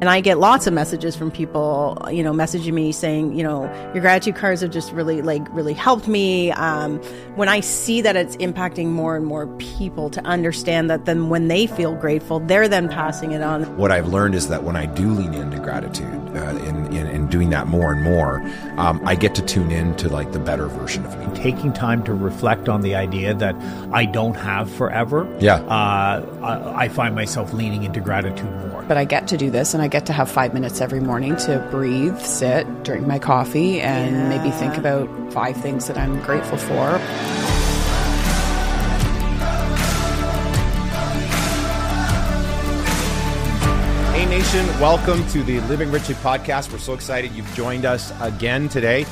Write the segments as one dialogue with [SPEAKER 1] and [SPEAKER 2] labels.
[SPEAKER 1] And I get lots of messages from people, messaging me saying, your gratitude cards have just really helped me. When I see that it's impacting more and more people to understand that then when they feel grateful, they're then passing it on.
[SPEAKER 2] What I've learned is that when I do lean into gratitude, in doing that more and more, I get to tune in to like the better version of me.
[SPEAKER 3] Taking time to reflect on the idea that I don't have forever.
[SPEAKER 2] Yeah.
[SPEAKER 3] I find myself leaning into gratitude more.
[SPEAKER 4] But I get to do this, and I get to have 5 minutes every morning to breathe, sit, drink my coffee, and maybe think about 5 things that I'm grateful for.
[SPEAKER 2] Hey Nation, welcome to the Living Richly podcast. We're so excited you've joined us again today.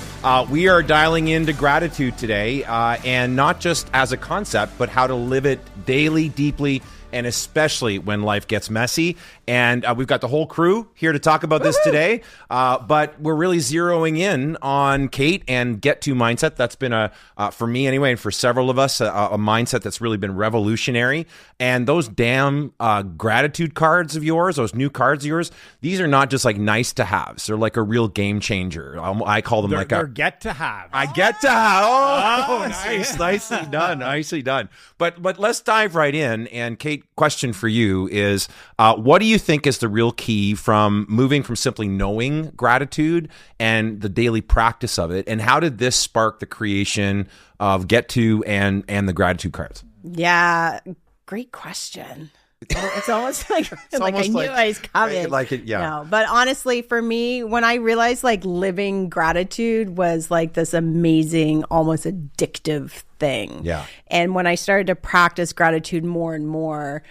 [SPEAKER 2] We are dialing into gratitude today, and not just as a concept, but how to live it daily, deeply, and especially when life gets messy. And we've got the whole crew here to talk about this today. But we're really zeroing in on Kate and Get To mindset. That's been, for me anyway, and for several of us, a mindset that's really been revolutionary. And those damn gratitude cards of yours, those new cards of yours, these are not just like nice to haves. They're like a real game changer. I call them
[SPEAKER 3] they're get to have.
[SPEAKER 2] I get to have. Oh, nice. Nicely done. Nicely done. But let's dive right in. And Kate, question for you is, what do you think is the real key from moving from simply knowing gratitude and the daily practice of it? And how did this spark the creation of Get To and the gratitude cards?
[SPEAKER 1] Yeah, great question. It's almost like I knew I was coming. No, but honestly, for me, when I realized like living gratitude was like this amazing, almost addictive thing.
[SPEAKER 2] Yeah.
[SPEAKER 1] And when I started to practice gratitude more and more,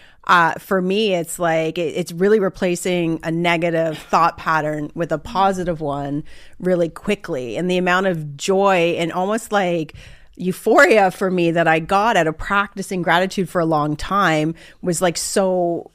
[SPEAKER 1] for me, it's like it's really replacing a negative thought pattern with a positive one really quickly. And the amount of joy and almost like euphoria for me that I got out of practicing gratitude for a long time was like so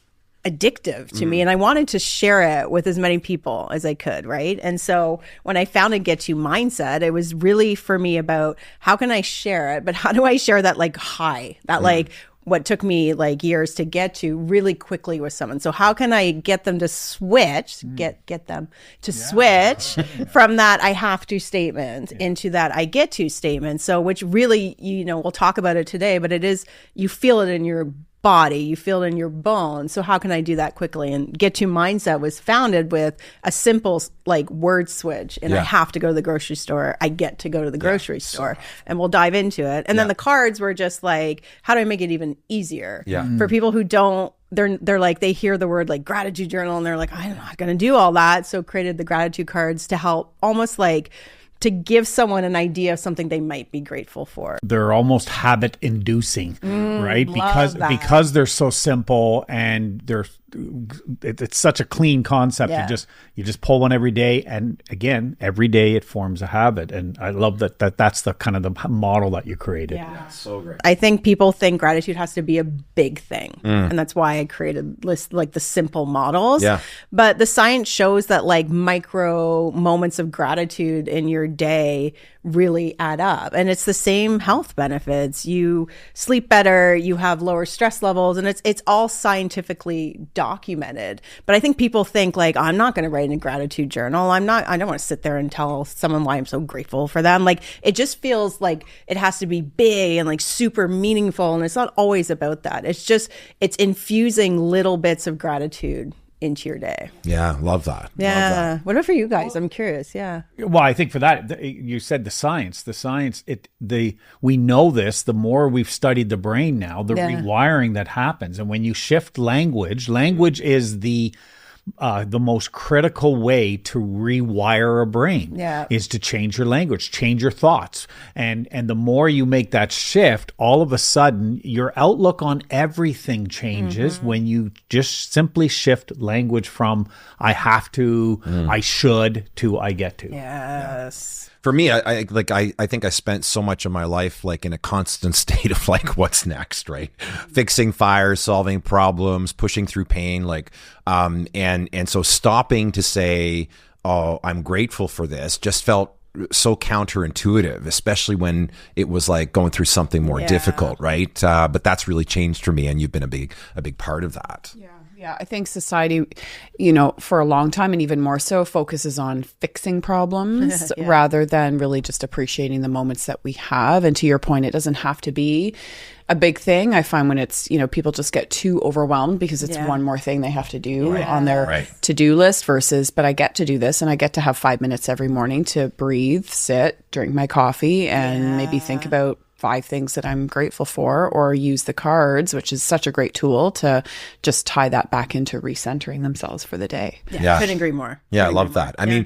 [SPEAKER 1] addictive to me, and I wanted to share it with as many people as I could, right? And so when I founded Get To mindset, it was really for me about how can I share it, but how do I share that like high, that like what took me like years to get to really quickly with someone. So how can I get them to switch, get them to switch from that I have to statement into that I get to statement. So which really, we'll talk about it today, but it is, you feel it in your body, you feel it in your bones. So how can I do that quickly? And Get To mindset was founded with a simple like word switch. And I have to go to the grocery store. I get to go to the grocery store, and we'll dive into it. And then the cards were just like, how do I make it even easier for people who don't, they're like, they hear the word like gratitude journal and they're like, I'm not going to do all that. So created the gratitude cards to help almost like to give someone an idea of something they might be grateful for.
[SPEAKER 3] They're almost habit inducing, right? Because they're so simple and it's such a clean concept. You just pull one every day, and again, every day it forms a habit. And I love that's the kind of the model that you created.
[SPEAKER 2] Yeah, so great.
[SPEAKER 1] I think people think gratitude has to be a big thing, and that's why I created like the simple models. Yeah. But the science shows that like micro moments of gratitude in your day really add up, and it's the same health benefits. You sleep better, you have lower stress levels, and it's all scientifically documented. But I think people think like, I'm not going to write in a gratitude journal. I don't want to sit there and tell someone why I'm so grateful for them. Like it just feels like it has to be big and like super meaningful, and it's not always about that. It's infusing little bits of gratitude into your day.
[SPEAKER 2] Yeah, love that.
[SPEAKER 1] Yeah.
[SPEAKER 2] Love that.
[SPEAKER 1] What about for you guys? I'm curious. Yeah.
[SPEAKER 3] Well, I think for that, you said the science, we know this, the more we've studied the brain now, the rewiring that happens. And when you shift language is the most critical way to rewire a brain is to change your language, change your thoughts. And the more you make that shift, all of a sudden your outlook on everything changes when you just simply shift language from I have to, I should, to I get to.
[SPEAKER 1] Yes.
[SPEAKER 2] For me, I think I spent so much of my life like in a constant state of like, what's next, right? Fixing fires, solving problems, pushing through pain, like, and so stopping to say, oh, I'm grateful for this, just felt so counterintuitive, especially when it was like going through something more difficult, right? But that's really changed for me, and you've been a big part of that.
[SPEAKER 1] Yeah.
[SPEAKER 4] Yeah, I think society, for a long time and even more so, focuses on fixing problems rather than really just appreciating the moments that we have. And to your point, it doesn't have to be a big thing. I find when it's, people just get too overwhelmed because it's one more thing they have to do on their to-do list versus, but I get to do this and I get to have 5 minutes every morning to breathe, sit, drink my coffee, and maybe think about 5 things that I'm grateful for, or use the cards, which is such a great tool to just tie that back into recentering themselves for the day.
[SPEAKER 1] Yeah. Couldn't agree more.
[SPEAKER 2] Yeah, I love that. I mean,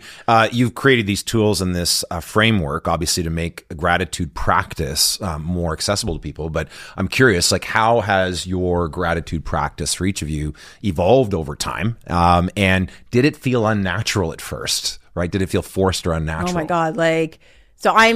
[SPEAKER 2] you've created these tools and this framework, obviously, to make gratitude practice more accessible to people. But I'm curious, like, how has your gratitude practice for each of you evolved over time? And did it feel unnatural at first, right? Did it feel forced or unnatural?
[SPEAKER 1] Oh my God, so I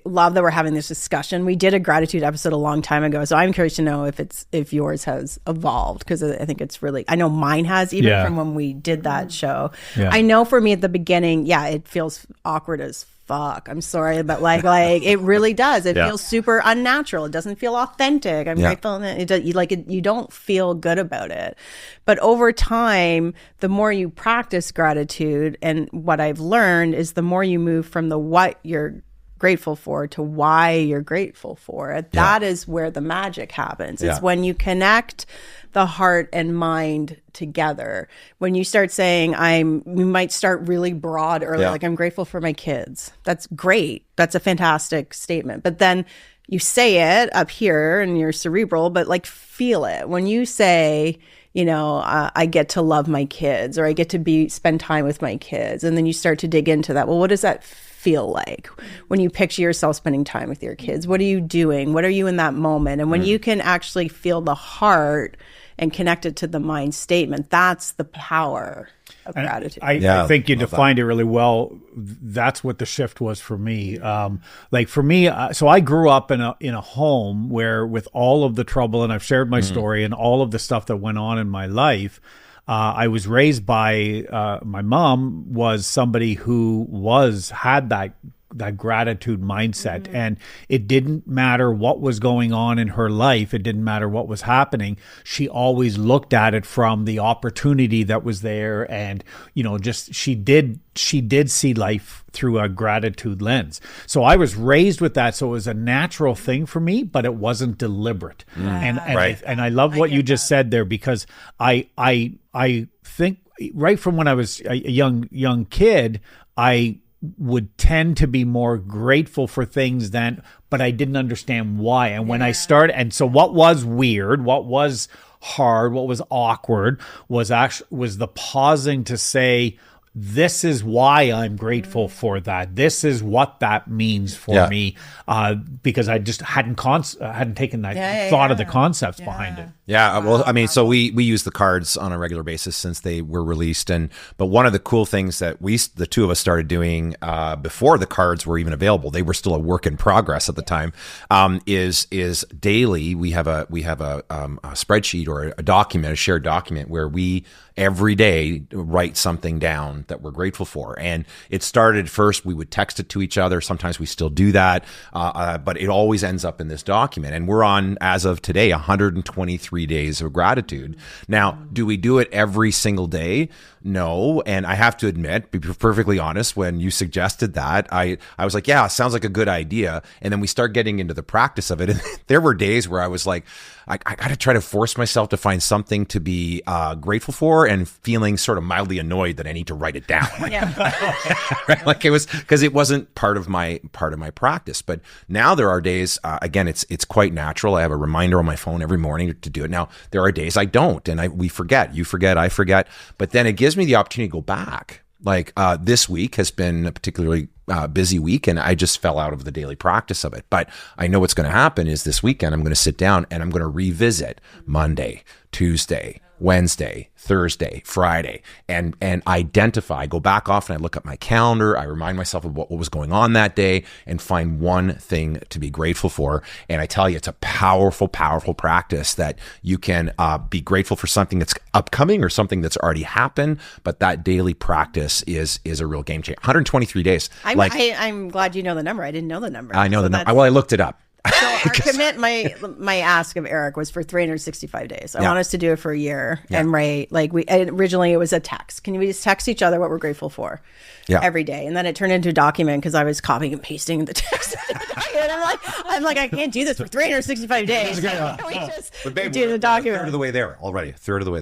[SPEAKER 1] love that we're having this discussion. We did a gratitude episode a long time ago, so I'm curious to know if yours has evolved, because I think it's really, I know mine has, even from when we did that show. Yeah. I know for me at the beginning, it feels awkward as fuck. I'm sorry, but like it really does. It feels super unnatural. It doesn't feel authentic. I'm grateful. You don't feel good about it. But over time, the more you practice gratitude, and what I've learned is the more you move from the what you're grateful for to why you're grateful for it. That is where the magic happens. It's when you connect the heart and mind together. When you start saying, we might start really broad early, like, I'm grateful for my kids. That's great. That's a fantastic statement. But then you say it up here and you're cerebral, but like, feel it. When you say, I get to love my kids, or I get to spend time with my kids. And then you start to dig into that. Well, what does that feel like when you picture yourself spending time with your kids? What are you doing? What are you in that moment? And when you can actually feel the heart and connect it to the mind statement, that's the power of gratitude.
[SPEAKER 3] I think you defined it really well. That's what the shift was for me. For me, so I grew up in a home where, with all of the trouble, and I've shared my story and all of the stuff that went on in my life, I was raised by my mom was somebody who had that gratitude mindset, and it didn't matter what was going on in her life. It didn't matter what was happening. She always looked at it from the opportunity that was there, and she did see life through a gratitude lens. So I was raised with that, so it was a natural thing for me, but it wasn't deliberate. And I love what you just said there, because I think right from when I was a young kid, I would tend to be more grateful for things but I didn't understand why. And when I started, and so what was weird, what was hard, what was awkward was the pausing to say, this is why I'm grateful for that. This is what that means for me, because I just hadn't taken that thought of the concepts behind it.
[SPEAKER 2] Yeah, well, I mean, so we use the cards on a regular basis since they were released, but one of the cool things that the two of us started doing before the cards were even available, they were still a work in progress at the time, is daily we have a spreadsheet or a document, a shared document, where we every day write something down that we're grateful for. And it started first, we would text it to each other. Sometimes we still do that, but it always ends up in this document. And we're on, as of today, 123 days of gratitude. Now, do we do it every single day? No. And I have to admit, be perfectly honest, when you suggested that, I was like, yeah, sounds like a good idea. And then we start getting into the practice of it. And there were days where I was like, I got to try to force myself to find something to be grateful for, and feeling sort of mildly annoyed that I need to write it down. Right? Like, it was because it wasn't part of my practice. But now there are days, again, it's quite natural. I have a reminder on my phone every morning to do it. Now there are days I don't, and we forget. You forget, I forget. But then it gives me the opportunity to go back. Like this week has been a particularly busy week, and I just fell out of the daily practice of it. But I know what's going to happen is this weekend I'm going to sit down and I'm going to revisit Monday, Tuesday, Wednesday, Thursday, Friday, and identify, go back off, and I look at my calendar. I remind myself of what was going on that day and find one thing to be grateful for. And I tell you, it's a powerful, powerful practice that you can be grateful for something that's upcoming or something that's already happened. But that daily practice is a real game changer. 123 days.
[SPEAKER 1] I'm glad you know the number. I didn't know the number.
[SPEAKER 2] I know the number. Well, I looked it up.
[SPEAKER 1] So our commit, my ask of Eric was for 365 days. I want us to do it for a year and write, like originally it was a text. Can we just text each other what we're grateful for every day? And then it turned into a document because I was copying and pasting the text. And I'm like, I can't do this for 365 days. We just do the document.
[SPEAKER 2] A third of the way there already.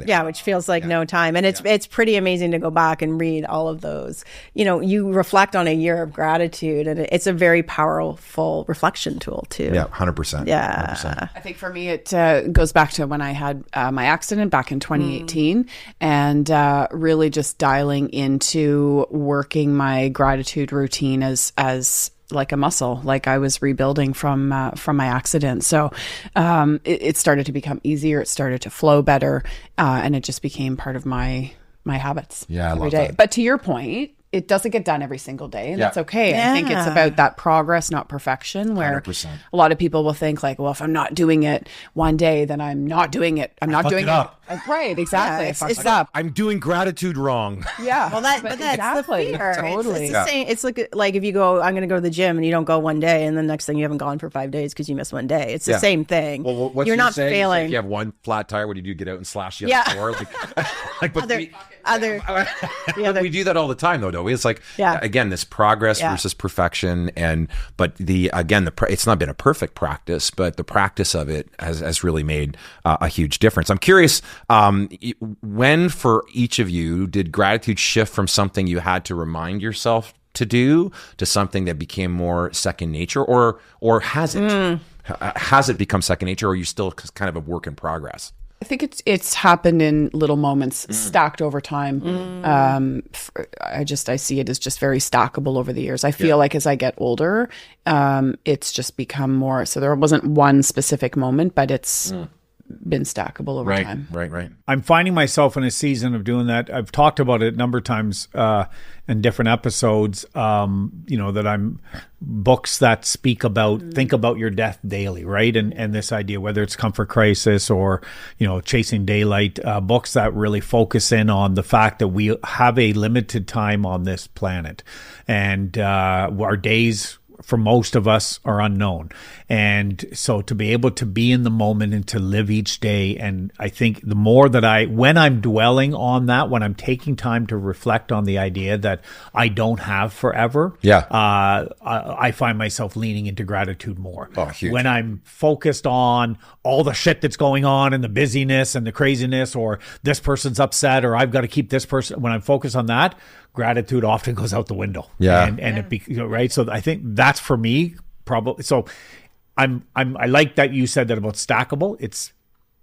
[SPEAKER 1] Yeah, which feels like no time. And it's pretty amazing to go back and read all of those. You know, you reflect on a year of gratitude, and it's a very powerful reflection tool too.
[SPEAKER 2] Yeah, 100%.
[SPEAKER 1] Yeah.
[SPEAKER 2] 100%.
[SPEAKER 4] I think for me, it goes back to when I had my accident back in 2018 and really just dialing into working my gratitude routine as like a muscle, like I was rebuilding from my accident. So it started to become easier. It started to flow better. And it just became part of my habits every day. But to your point, it doesn't get done every single day, and that's okay. I think it's about that progress, not perfection, where
[SPEAKER 2] 100%.
[SPEAKER 4] a lot of people will think like, well, if I'm not doing it one day, then I'm not doing it. I'm not doing it. Right, exactly. I fucked it up.
[SPEAKER 2] I'm doing gratitude wrong.
[SPEAKER 4] Yeah.
[SPEAKER 1] Well, that's
[SPEAKER 4] exactly.
[SPEAKER 1] the fear.
[SPEAKER 4] Totally.
[SPEAKER 1] It's the same. It's like if you go, I'm going to go to the gym, and you don't go one day, and the next thing you haven't gone for 5 days because you missed one day. It's the same thing.
[SPEAKER 2] Well, what
[SPEAKER 1] you're not
[SPEAKER 2] saying?
[SPEAKER 1] failing.
[SPEAKER 2] If you have one flat tire, what do you do? Get out and slash the other floor? We do that all the time, though, don't we? It's like, again, this progress versus perfection, but it's not been a perfect practice, but the practice of it has really made a huge difference. I'm curious, when for each of you did gratitude shift from something you had to remind yourself to do to something that became more second nature, or has it? Has it become second nature, or are you still kind of a work in progress?
[SPEAKER 4] I think it's happened in little moments, stacked over time. I see it as just very stackable over the years. I feel like as I get older, it's just become more. So there wasn't one specific moment, but it's been stackable over time.
[SPEAKER 2] Right.
[SPEAKER 3] I'm finding myself in a season of doing that. I've talked about it a number of times in different episodes, that I'm books that speak about, think about your death daily, right? And this idea, whether it's Comfort Crisis or, Chasing Daylight, books that really focus in on the fact that we have a limited time on this planet. And our days, for most of us, are unknown. And so to be able to be in the moment and to live each day, and I think the more that when I'm dwelling on that, when I'm taking time to reflect on the idea that I don't have forever, I find myself leaning into gratitude more.
[SPEAKER 2] Oh, huge.
[SPEAKER 3] When I'm focused on all the shit that's going on and the busyness and the craziness, or this person's upset, or I've got to keep this person, when I'm focused on that, gratitude often goes out the window. Right. So I think that's for me probably. So I like that you said that about stackable.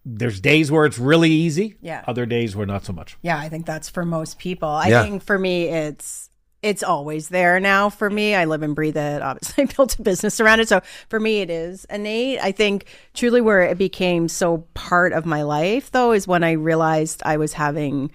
[SPEAKER 3] There's days where it's really easy. Yeah. Other days where not so much.
[SPEAKER 1] Yeah. I think that's for most people. I think for me, it's always there now for me. I live and breathe it. Obviously, I built a business around it. So for me, it is innate. I think truly where it became so part of my life, though, is when I realized I was having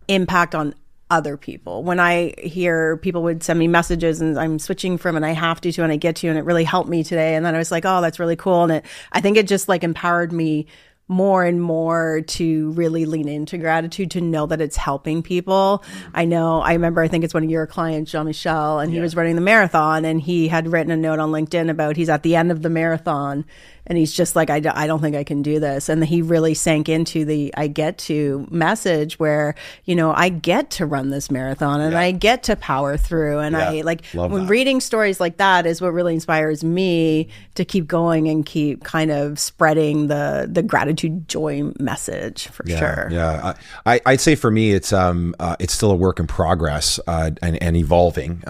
[SPEAKER 1] impact on other people. When I hear people would send me messages and I'm switching from and I have to and I get to, and it really helped me today. And then I was like, oh, that's really cool. And I think it just like empowered me more and more to really lean into gratitude, to know that it's helping people. I remember, I think it's one of your clients, Jean-Michel, and he was running the marathon, and he had written a note on LinkedIn about he's at the end of the marathon, and he's just like, I don't think I can do this. And he really sank into the I get to message where, I get to run this marathon and I get to power through. And I like when reading stories like that is what really inspires me to keep going and keep kind of spreading the gratitude joy message for sure.
[SPEAKER 2] Yeah. I'd say for me, it's still a work in progress and evolving.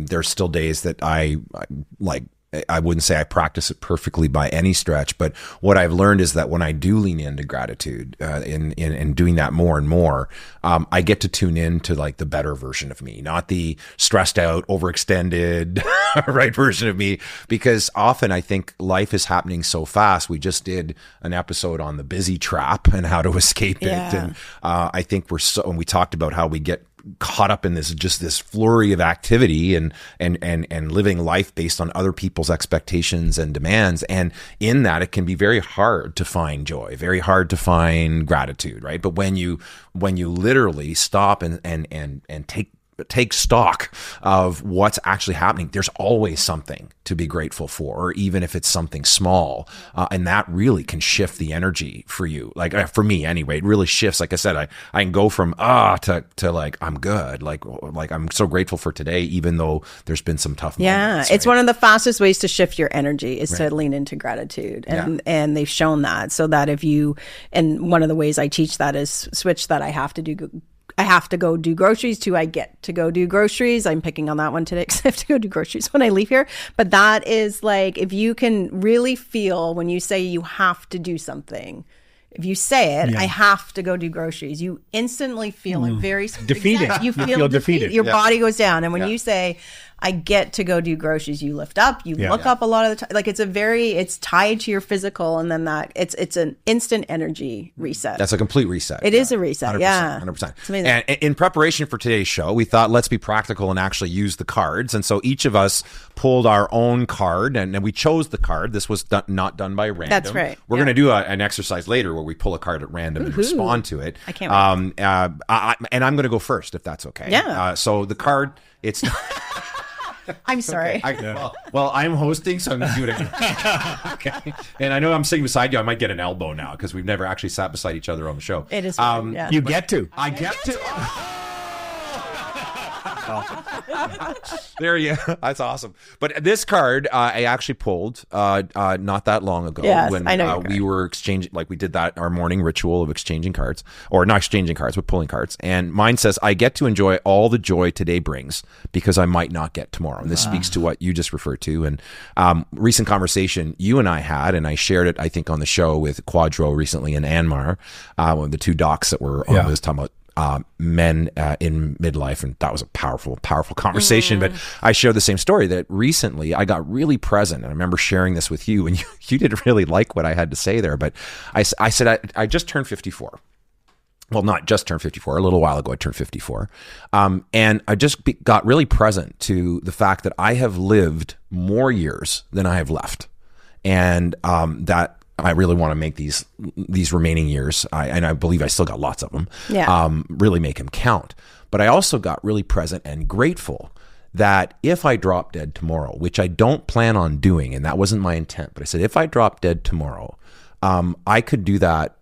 [SPEAKER 2] There's still days that I wouldn't say I practice it perfectly by any stretch, but what I've learned is that when I do lean into gratitude, in doing that more and more, I get to tune in to like the better version of me, not the stressed out, overextended, right version of me, because often I think life is happening so fast. We just did an episode on the busy trap and how to escape it. And I think and we talked about how we get caught up in this flurry of activity and living life based on other people's expectations and demands. And in that, it can be very hard to find joy, very hard to find gratitude, right? But when you literally stop and take take stock of what's actually happening, there's always something to be grateful for, or even if it's something small. And that really can shift the energy for you. Like for me anyway, it really shifts. Like I said, I can go from to like, I'm good. Like I'm so grateful for today, even though there's been some tough moments.
[SPEAKER 1] It's one of the fastest ways to shift your energy is to lean into gratitude. And they've shown that, so that if you, and one of the ways I teach that is switch that I have to go do groceries to I get to go do groceries. I'm picking on that one today because I have to go do groceries when I leave here. But that is like, if you can really feel when you say you have to do something, if you say it, I have to go do groceries, you instantly feel like very
[SPEAKER 3] defeated.
[SPEAKER 1] You feel defeated. Your body goes down. And when you say, I get to go do groceries, you lift up, you look up a lot of the time. Like it's tied to your physical, and then that it's an instant energy reset.
[SPEAKER 2] That's a complete reset.
[SPEAKER 1] It is a reset.
[SPEAKER 2] 100%, 100%. It's amazing. And in preparation for today's show, we thought, let's be practical and actually use the cards. And so each of us pulled our own card, and we chose the card. This was not done by random.
[SPEAKER 1] That's right.
[SPEAKER 2] We're going to do an exercise later where we pull a card at random and respond to it.
[SPEAKER 1] I can't wait.
[SPEAKER 2] And I'm going to go first, if that's okay.
[SPEAKER 1] Yeah.
[SPEAKER 2] So the card, it's...
[SPEAKER 1] I'm sorry.
[SPEAKER 2] Okay. Well, I'm hosting, so I'm going to do it again. Okay. And I know I'm sitting beside you. I might get an elbow now because we've never actually sat beside each other on the show.
[SPEAKER 1] It is.
[SPEAKER 3] You get to.
[SPEAKER 2] I get to. There you go. That's awesome. But this card I actually pulled not that long ago.
[SPEAKER 1] Yes,
[SPEAKER 2] when
[SPEAKER 1] I know
[SPEAKER 2] we were exchanging, like we did our morning ritual of exchanging cards, or not exchanging cards, but pulling cards. And mine says, I get to enjoy all the joy today brings because I might not get tomorrow. And this speaks to what you just referred to. And recent conversation you and I had, and I shared it, I think, on the show with Quadro recently and Anmar, the two docs that were on this, talking about men in midlife, and that was a powerful conversation. But I shared the same story that recently I got really present, and I remember sharing this with you, and you didn't really like what I had to say there, but I said I just turned 54. Well, not just turned 54. A little while ago, I turned 54. And I just got really present to the fact that I have lived more years than I have left, and that I really want to make these remaining years, and I believe I still got lots of them, really make them count. But I also got really present and grateful that if I drop dead tomorrow, which I don't plan on doing, and that wasn't my intent, but I said, if I drop dead tomorrow, I could do that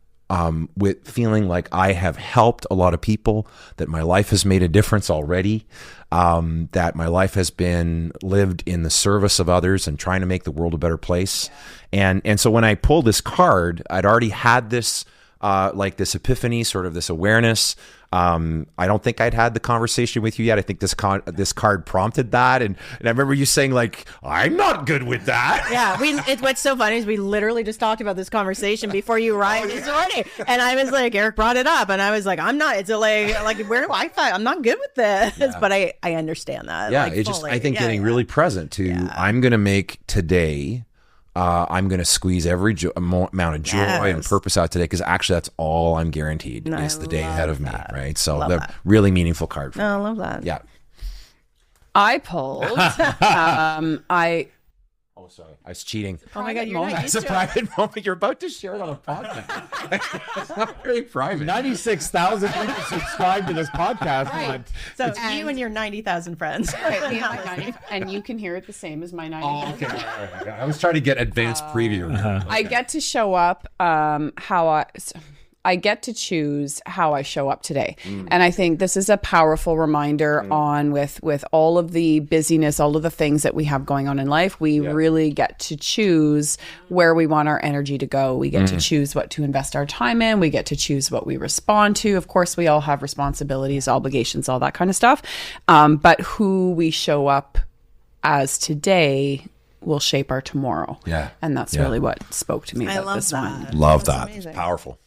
[SPEAKER 2] with feeling like I have helped a lot of people, that my life has made a difference already, that my life has been lived in the service of others and trying to make the world a better place. And so when I pulled this card, I'd already had this like this epiphany, sort of this awareness. I don't think I'd had the conversation with you yet. I think this card prompted that, and I remember you saying, like, I'm not good with that.
[SPEAKER 1] Yeah, what's so funny is we literally just talked about this conversation before you arrived this morning, and I was like, Eric brought it up, and I was like, I'm not. It's like where do I find? I'm not good with this, but I understand that.
[SPEAKER 2] Yeah,
[SPEAKER 1] like,
[SPEAKER 2] it's just
[SPEAKER 1] fully.
[SPEAKER 2] I think getting really present to I'm going to make today. I'm going to squeeze every amount of joy and purpose out today, because actually that's all I'm guaranteed is the day ahead of me, right? So the really meaningful card for me.
[SPEAKER 1] I love that.
[SPEAKER 2] Yeah.
[SPEAKER 4] I pulled.
[SPEAKER 2] Oh, sorry. I was cheating.
[SPEAKER 1] Oh my God, you're not
[SPEAKER 2] It's a private moment. You're about to share it on a podcast. It's not very private.
[SPEAKER 3] 96,000 people subscribe to this podcast.
[SPEAKER 1] Right. So it's you and your 90,000 friends.
[SPEAKER 4] Right, and you can hear it the same as my 90,000.
[SPEAKER 2] Oh, okay. All right. I was trying to get advanced preview. Okay.
[SPEAKER 4] I get to show up I get to choose how I show up today. And I think this is a powerful reminder on with all of the busyness, all of the things that we have going on in life, we really get to choose where we want our energy to go. We get to choose what to invest our time in. We get to choose what we respond to. Of course, we all have responsibilities, obligations, all that kind of stuff. But who we show up as today will shape our tomorrow.
[SPEAKER 2] Yeah.
[SPEAKER 4] And that's really what spoke to me about this one.
[SPEAKER 2] Love that. It's powerful.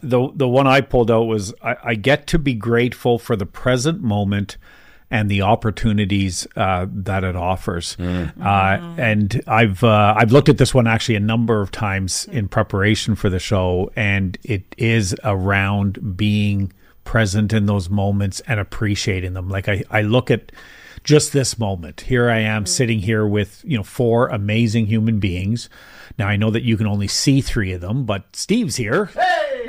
[SPEAKER 3] The one I pulled out was I get to be grateful for the present moment and the opportunities that it offers. And I've looked at this one actually a number of times in preparation for the show, and it is around being present in those moments and appreciating them. Like I look at just this moment. Here I am sitting here with, 4 amazing human beings. Now I know that you can only see 3 of them, but Steve's here. Hey!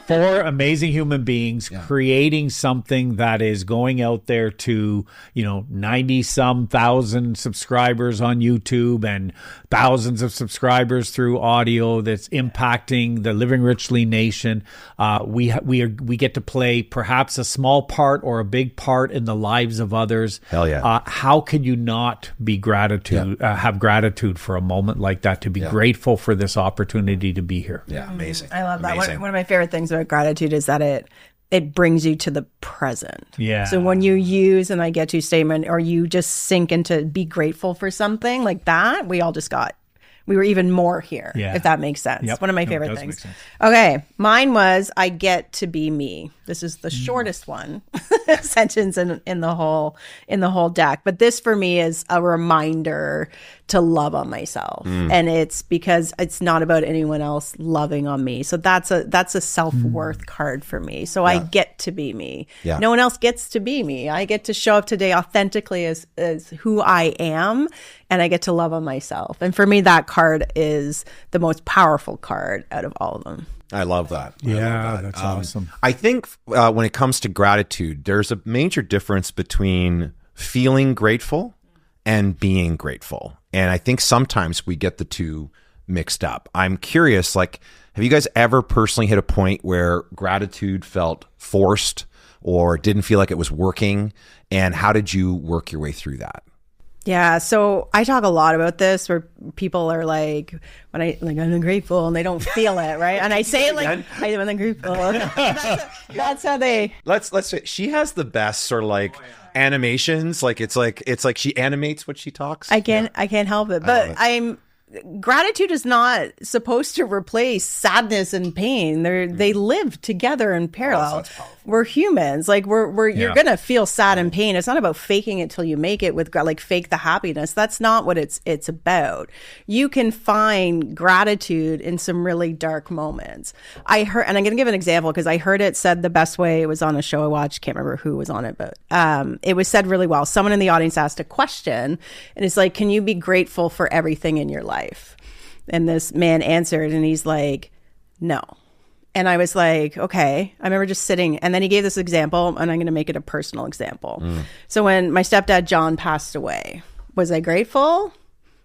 [SPEAKER 3] 4 amazing human beings creating something that is going out there to, 90 some thousand subscribers on YouTube and thousands of subscribers through audio that's impacting the Living Richly Nation. We get to play perhaps a small part or a big part in the lives of others.
[SPEAKER 2] Hell yeah.
[SPEAKER 3] How could you not be have gratitude for a moment like that, to be grateful for this opportunity to be here?
[SPEAKER 2] Yeah, amazing.
[SPEAKER 1] I love that.
[SPEAKER 2] Amazing.
[SPEAKER 1] One of my favorite things about gratitude is that it brings you to the present.
[SPEAKER 3] Yeah.
[SPEAKER 1] So when you use an I get to statement, or you just sink into be grateful for something like that, we were even more here, if that makes sense.
[SPEAKER 3] Yep.
[SPEAKER 1] One of my
[SPEAKER 3] No, it
[SPEAKER 1] favorite
[SPEAKER 3] does
[SPEAKER 1] things.
[SPEAKER 3] make sense.
[SPEAKER 1] Okay. Mine was, I get to be me. This is the shortest one sentence in the whole deck. But this for me is a reminder to love on myself. And it's because it's not about anyone else loving on me. So that's a self-worth card for me. So I get to be me.
[SPEAKER 2] Yeah.
[SPEAKER 1] No one else gets to be me. I get to show up today authentically as who I am, and I get to love on myself. And for me, that card is the most powerful card out of all of them.
[SPEAKER 2] I love that.
[SPEAKER 3] Yeah, that's awesome.
[SPEAKER 2] I think when it comes to gratitude, there's a major difference between feeling grateful and being grateful. And I think sometimes we get the two mixed up. I'm curious, have you guys ever personally hit a point where gratitude felt forced or didn't feel like it was working? And how did you work your way through that?
[SPEAKER 1] Yeah, so I talk a lot about this, where people are like, when I'm ungrateful, and they don't feel it, right? And I say it like, I'm ungrateful. That's how they.
[SPEAKER 2] Let's say she has the best sort of animations. It's like she animates what she talks.
[SPEAKER 1] I can't help it, but gratitude is not supposed to replace sadness and pain. They live together in parallel. We're humans. You're gonna feel sad and pain. It's not about faking it till you make it with fake the happiness. That's not what it's about. You can find gratitude in some really dark moments. I heard, and I'm gonna give an example because I heard it said the best way. It was on a show I watched. Can't remember who was on it, but it was said really well. Someone in the audience asked a question, and it's like, can you be grateful for everything in your life? And this man answered, and he's like, no. And I was like, okay. I remember just sitting, and then he gave this example, and I'm going to make it a personal example. So when my stepdad John passed away, was I grateful?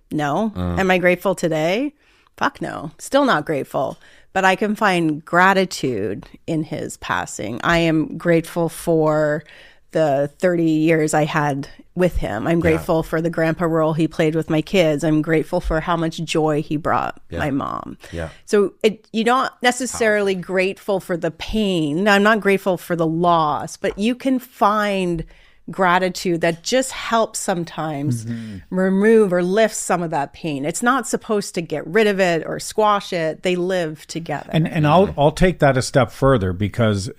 [SPEAKER 1] No. Am I grateful today? Fuck no. Still not grateful. But I can find gratitude in his passing. I am grateful for the 30 years I had with him. I'm grateful for the grandpa role he played with my kids. I'm grateful for how much joy he brought my mom.
[SPEAKER 2] Yeah.
[SPEAKER 1] So you're not necessarily grateful for the pain. I'm not grateful for the loss, but you can find gratitude that just helps sometimes remove or lift some of that pain. It's not supposed to get rid of it or squash it. They live together.
[SPEAKER 3] And I'll take that a step further, because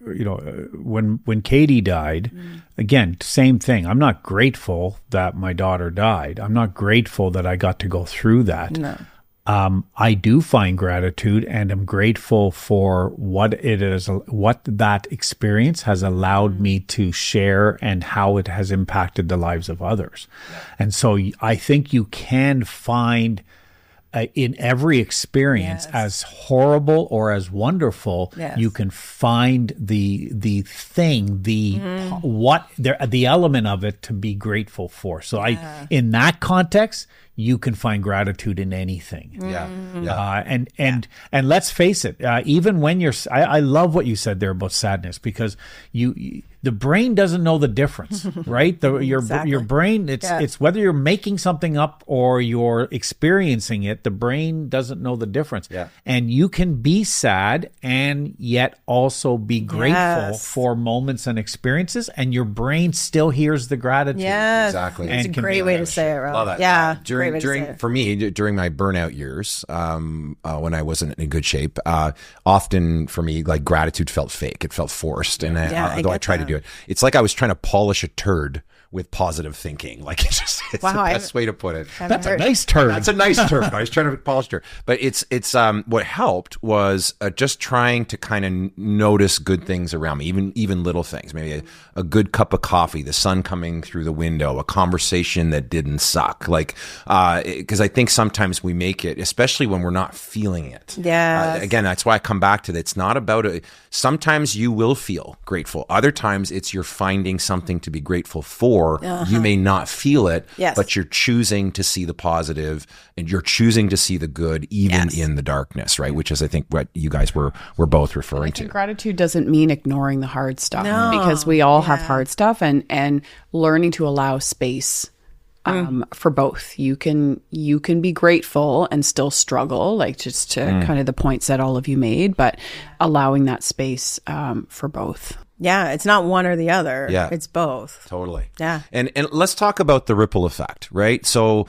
[SPEAKER 3] when Katie died, again, same thing. I'm not grateful that my daughter died. I'm not grateful that I got to go through that.
[SPEAKER 1] No.
[SPEAKER 3] I do find gratitude, and I'm grateful for what it is, what that experience has allowed me to share, and how it has impacted the lives of others. And so I think you can find in every experience, as horrible or as wonderful, you can find the thing, the element of it to be grateful for. So in that context, you can find gratitude in anything. And let's face it, even when I love what you said there about sadness, because the brain doesn't know the difference, right? Your brain, it's whether you're making something up or you're experiencing it, the brain doesn't know the difference. And you can be sad and yet also be grateful for moments and experiences, and your brain still hears the gratitude.
[SPEAKER 2] Exactly.
[SPEAKER 1] It's a great way to say it, Rob.
[SPEAKER 2] Love that.
[SPEAKER 1] Yeah.
[SPEAKER 2] During my burnout years, when I wasn't in good shape, often for me, gratitude felt fake. It felt forced. And although I tried to do it, it's like I was trying to polish a turd with positive thinking. Like it's the best way to put it.
[SPEAKER 3] That's a nice term.
[SPEAKER 2] That's a nice term. I was trying to polish it. But it's what helped was just trying to kind of notice good things around me, even little things. Maybe a good cup of coffee, the sun coming through the window, a conversation that didn't suck. Like, because I think sometimes we make it, especially when we're not feeling it.
[SPEAKER 1] Yeah.
[SPEAKER 2] Again, that's why I come back to that. It's not about sometimes you will feel grateful. Other times it's you're finding something to be grateful for. You may not feel it, but you're choosing to see the positive and you're choosing to see the good even in the darkness, right? Which is, I think, what you guys were both referring to.
[SPEAKER 4] Gratitude doesn't mean ignoring the hard stuff because we all have hard stuff, and learning to allow space for both. You can be grateful and still struggle, like just to kind of the points that all of you made, but allowing that space for both.
[SPEAKER 1] Yeah, it's not one or the other. Yeah. It's both.
[SPEAKER 2] Totally.
[SPEAKER 1] Yeah.
[SPEAKER 2] And let's talk about the ripple effect, right? So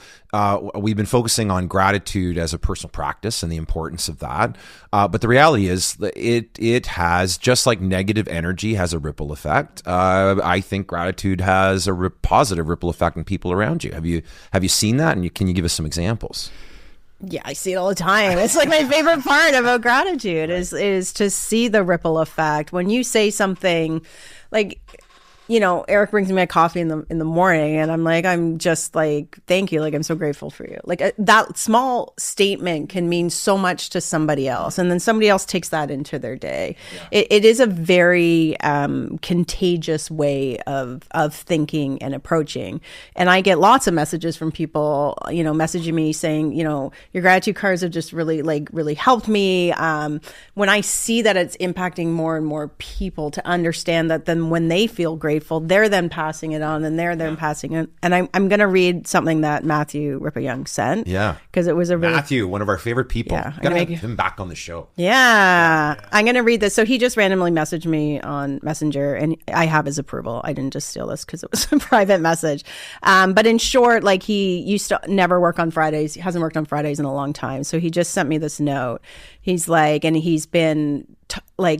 [SPEAKER 2] we've been focusing on gratitude as a personal practice and the importance of that. But the reality is that it has, just like negative energy has a ripple effect, I think gratitude has a positive ripple effect on people around you. Have you seen that? And can you give us some examples?
[SPEAKER 1] Yeah, I see it all the time. It's like my favorite part about gratitude is to see the ripple effect. When you say something like, you know, Eric brings me my coffee in the morning and I'm just like, thank you. Like, I'm so grateful for you. Like that small statement can mean so much to somebody else. And then somebody else takes that into their day. Yeah. It is a very contagious way of thinking and approaching. And I get lots of messages from people, you know, messaging me saying, you know, your gratitude cards have just really helped me. When I see that it's impacting more and more people, to understand that then when they feel grateful, they're then passing it on, and they're then passing it. And I'm going to read something that Matthew Rippa-Young sent.
[SPEAKER 2] Yeah.
[SPEAKER 1] Because it was a really...
[SPEAKER 2] Matthew, one of our favorite people.
[SPEAKER 1] Yeah.
[SPEAKER 2] Got to have him back on the show.
[SPEAKER 1] Yeah. I'm going to read this. So he just randomly messaged me on Messenger, and I have his approval. I didn't just steal this because it was a private message. But in short, like, he used to never work on Fridays. He hasn't worked on Fridays in a long time. So he just sent me this note. He's like, and he's been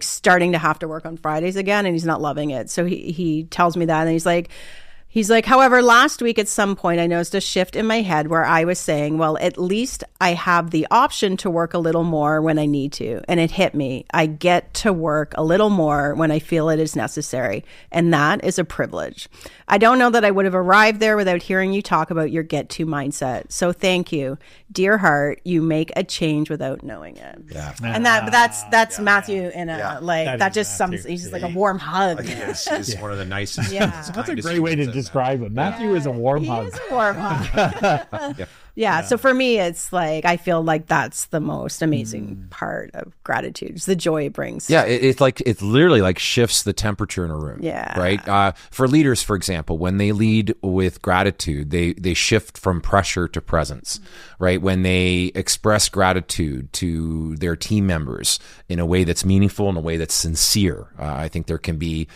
[SPEAKER 1] starting to have to work on Fridays again, and he's not loving it. So he tells me that, and he's like, however, last week at some point I noticed a shift in my head where I was saying, well, at least I have the option to work a little more when I need to. And it hit me. I get to work a little more when I feel it is necessary. And that is a privilege. I don't know that I would have arrived there without hearing you talk about your get to mindset. So thank you. Dear heart, you make a change without knowing it.
[SPEAKER 2] Yeah.
[SPEAKER 1] And that's Matthew in a that just sums. He's just like a warm hug.
[SPEAKER 2] He's one of the nicest.
[SPEAKER 3] Yeah. That's a great way to describe him. Matthew is a warm hug.
[SPEAKER 1] He is a warm hug. Yeah. So for me, it's like, I feel like that's the most amazing part of gratitude. It's the joy it brings.
[SPEAKER 2] Yeah. It's literally like shifts the temperature in a room.
[SPEAKER 1] Yeah.
[SPEAKER 2] Right. For leaders, for example, when they lead with gratitude, they shift from pressure to presence, right? When they express gratitude to their team members in a way that's meaningful, in a way that's sincere. I think there can be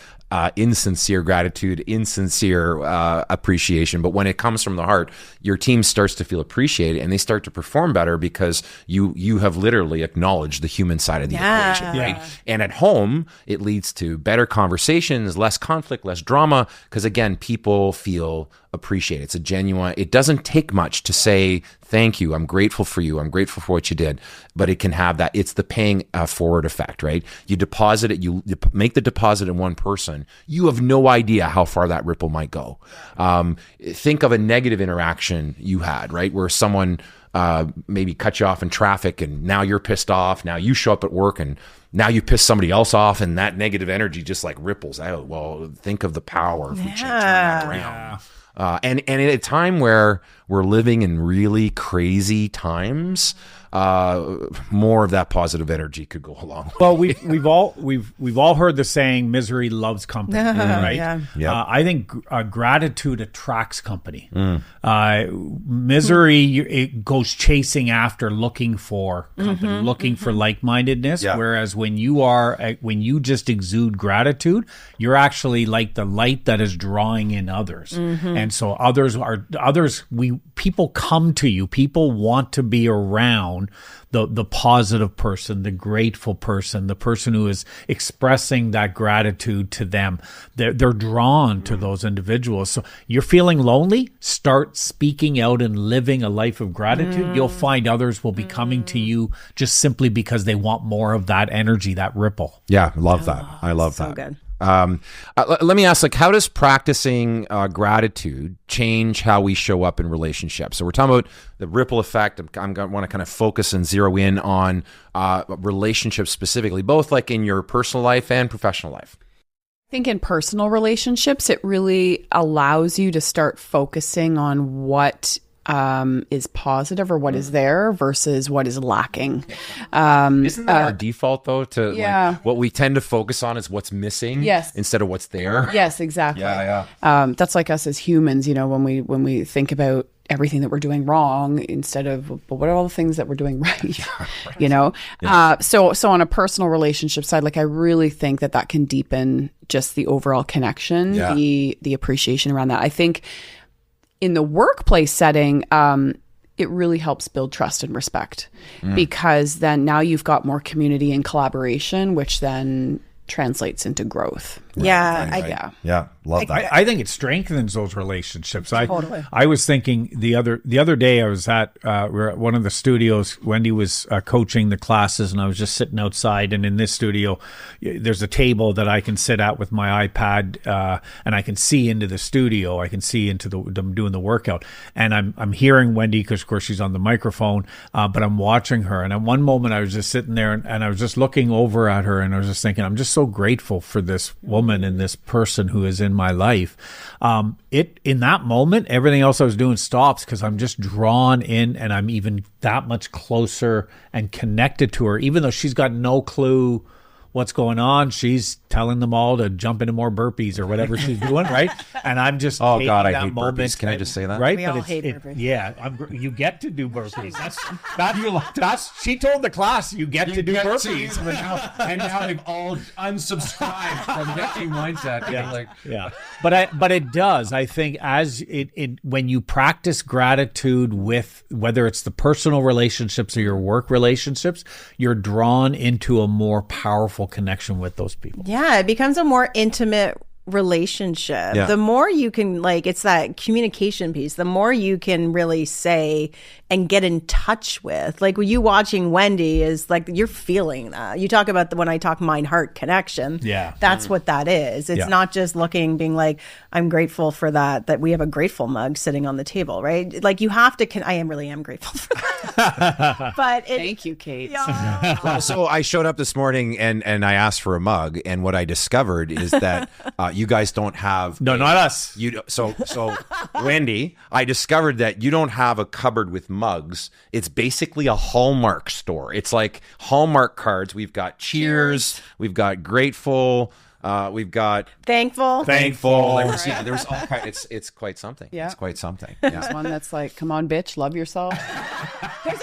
[SPEAKER 2] insincere gratitude, insincere appreciation. But when it comes from the heart, your team starts to feel appreciated and they start to perform better because you have literally acknowledged the human side of the equation, right? And at home, it leads to better conversations, less conflict, less drama, because again, people feel appreciated. It's a genuine, it doesn't take much to say, thank you, I'm grateful for you, I'm grateful for what you did, but it can have that, it's the paying forward effect, right? You deposit it, you make the deposit in one person, you have no idea how far that ripple might go. Think of a negative interaction you had, right? Where someone maybe cut you off in traffic and now you're pissed off, now you show up at work and now you piss somebody else off and that negative energy just like ripples out. Well, think of the power if we turn that around. And in a time where we're living in really crazy times, more of that positive energy could go along.
[SPEAKER 3] Well, we've all heard the saying, "Misery loves company," right?
[SPEAKER 1] Yeah.
[SPEAKER 2] Yep.
[SPEAKER 3] I think gratitude attracts company. Misery, it goes chasing after, looking for company, looking for like-mindedness.
[SPEAKER 2] Yeah.
[SPEAKER 3] Whereas when you just exude gratitude, you're actually like the light that is drawing in others, and so others people come to you. People want to be around the positive person, the grateful person, the person who is expressing that gratitude to them. They're drawn to those individuals. So you're feeling lonely, start speaking out and living a life of gratitude. You'll find others will be coming to you just simply because they want more of that energy, that ripple.
[SPEAKER 2] Yeah, love that. I love
[SPEAKER 1] so
[SPEAKER 2] that.
[SPEAKER 1] good.
[SPEAKER 2] Let me ask, like, how does practicing gratitude change how we show up in relationships? So we're talking about the ripple effect. I want to kind of focus and zero in on relationships specifically, both like in your personal life and professional life.
[SPEAKER 4] I think in personal relationships, it really allows you to start focusing on what is positive or what is there versus what is lacking.
[SPEAKER 2] Isn't that our default though? Like, what we tend to focus on is what's missing, instead of what's there.
[SPEAKER 4] Yes, exactly. That's like us as humans. When we think about everything that we're doing wrong instead of, but what are all the things that we're doing right? So on a personal relationship side, like I really think that can deepen just the overall connection, the appreciation around that. I think in the workplace setting, it really helps build trust and respect because then now you've got more community and collaboration, which then translates into growth.
[SPEAKER 1] Yeah.
[SPEAKER 2] Love that.
[SPEAKER 3] I think it strengthens those relationships.
[SPEAKER 1] Totally.
[SPEAKER 3] I was thinking the other day I was at we're at one of the studios. Wendy was coaching the classes, and I was just sitting outside. And in this studio, there's a table that I can sit at with my iPad, and I can see into the studio. I can see into them doing the workout, and I'm hearing Wendy because of course she's on the microphone, but I'm watching her. And at one moment, I was just sitting there, and I was just looking over at her, and I was just thinking, I'm just so grateful for this woman and this person who is in my life. In that moment, everything else I was doing stops because I'm just drawn in, and I'm even that much closer and connected to her, even though she's got no clue what's going on. She's telling them all to jump into more burpees or whatever she's doing, right? And I'm just
[SPEAKER 2] I hate
[SPEAKER 3] moment.
[SPEAKER 2] Burpees. Can I just say that?
[SPEAKER 3] Right?
[SPEAKER 1] We all hate burpees.
[SPEAKER 3] Yeah, you get to do burpees. That's she told the class you get to do burpees.
[SPEAKER 2] And now they've all unsubscribed from Getting Mindset.
[SPEAKER 3] But it does. I think as it when you practice gratitude with whether it's the personal relationships or your work relationships, you're drawn into a more powerful connection with those people.
[SPEAKER 1] Yeah, it becomes a more intimate relationship. The more you can, like, it's that communication piece, the more you can really say and get in touch with. Like, when you watching Wendy is like, you're feeling that. You talk about when I talk mind-heart connection.
[SPEAKER 3] Yeah.
[SPEAKER 1] That's what that is. It's not just being like, I'm grateful for that we have a grateful mug sitting on the table, right? Like, you have to, I really am grateful for that.
[SPEAKER 4] Thank you, Kate.
[SPEAKER 2] So I showed up this morning and I asked for a mug, and what I discovered is that you guys don't have
[SPEAKER 3] not us.
[SPEAKER 2] So Wendy, I discovered that you don't have a cupboard with mugs. It's basically a Hallmark store. It's like Hallmark cards. We've got cheers. We've got grateful. We've got
[SPEAKER 1] thankful.
[SPEAKER 2] There's all kinds. It's quite something.
[SPEAKER 4] Yeah.
[SPEAKER 2] It's quite something.
[SPEAKER 4] There's one that's like, come on, bitch, love yourself.
[SPEAKER 1] There's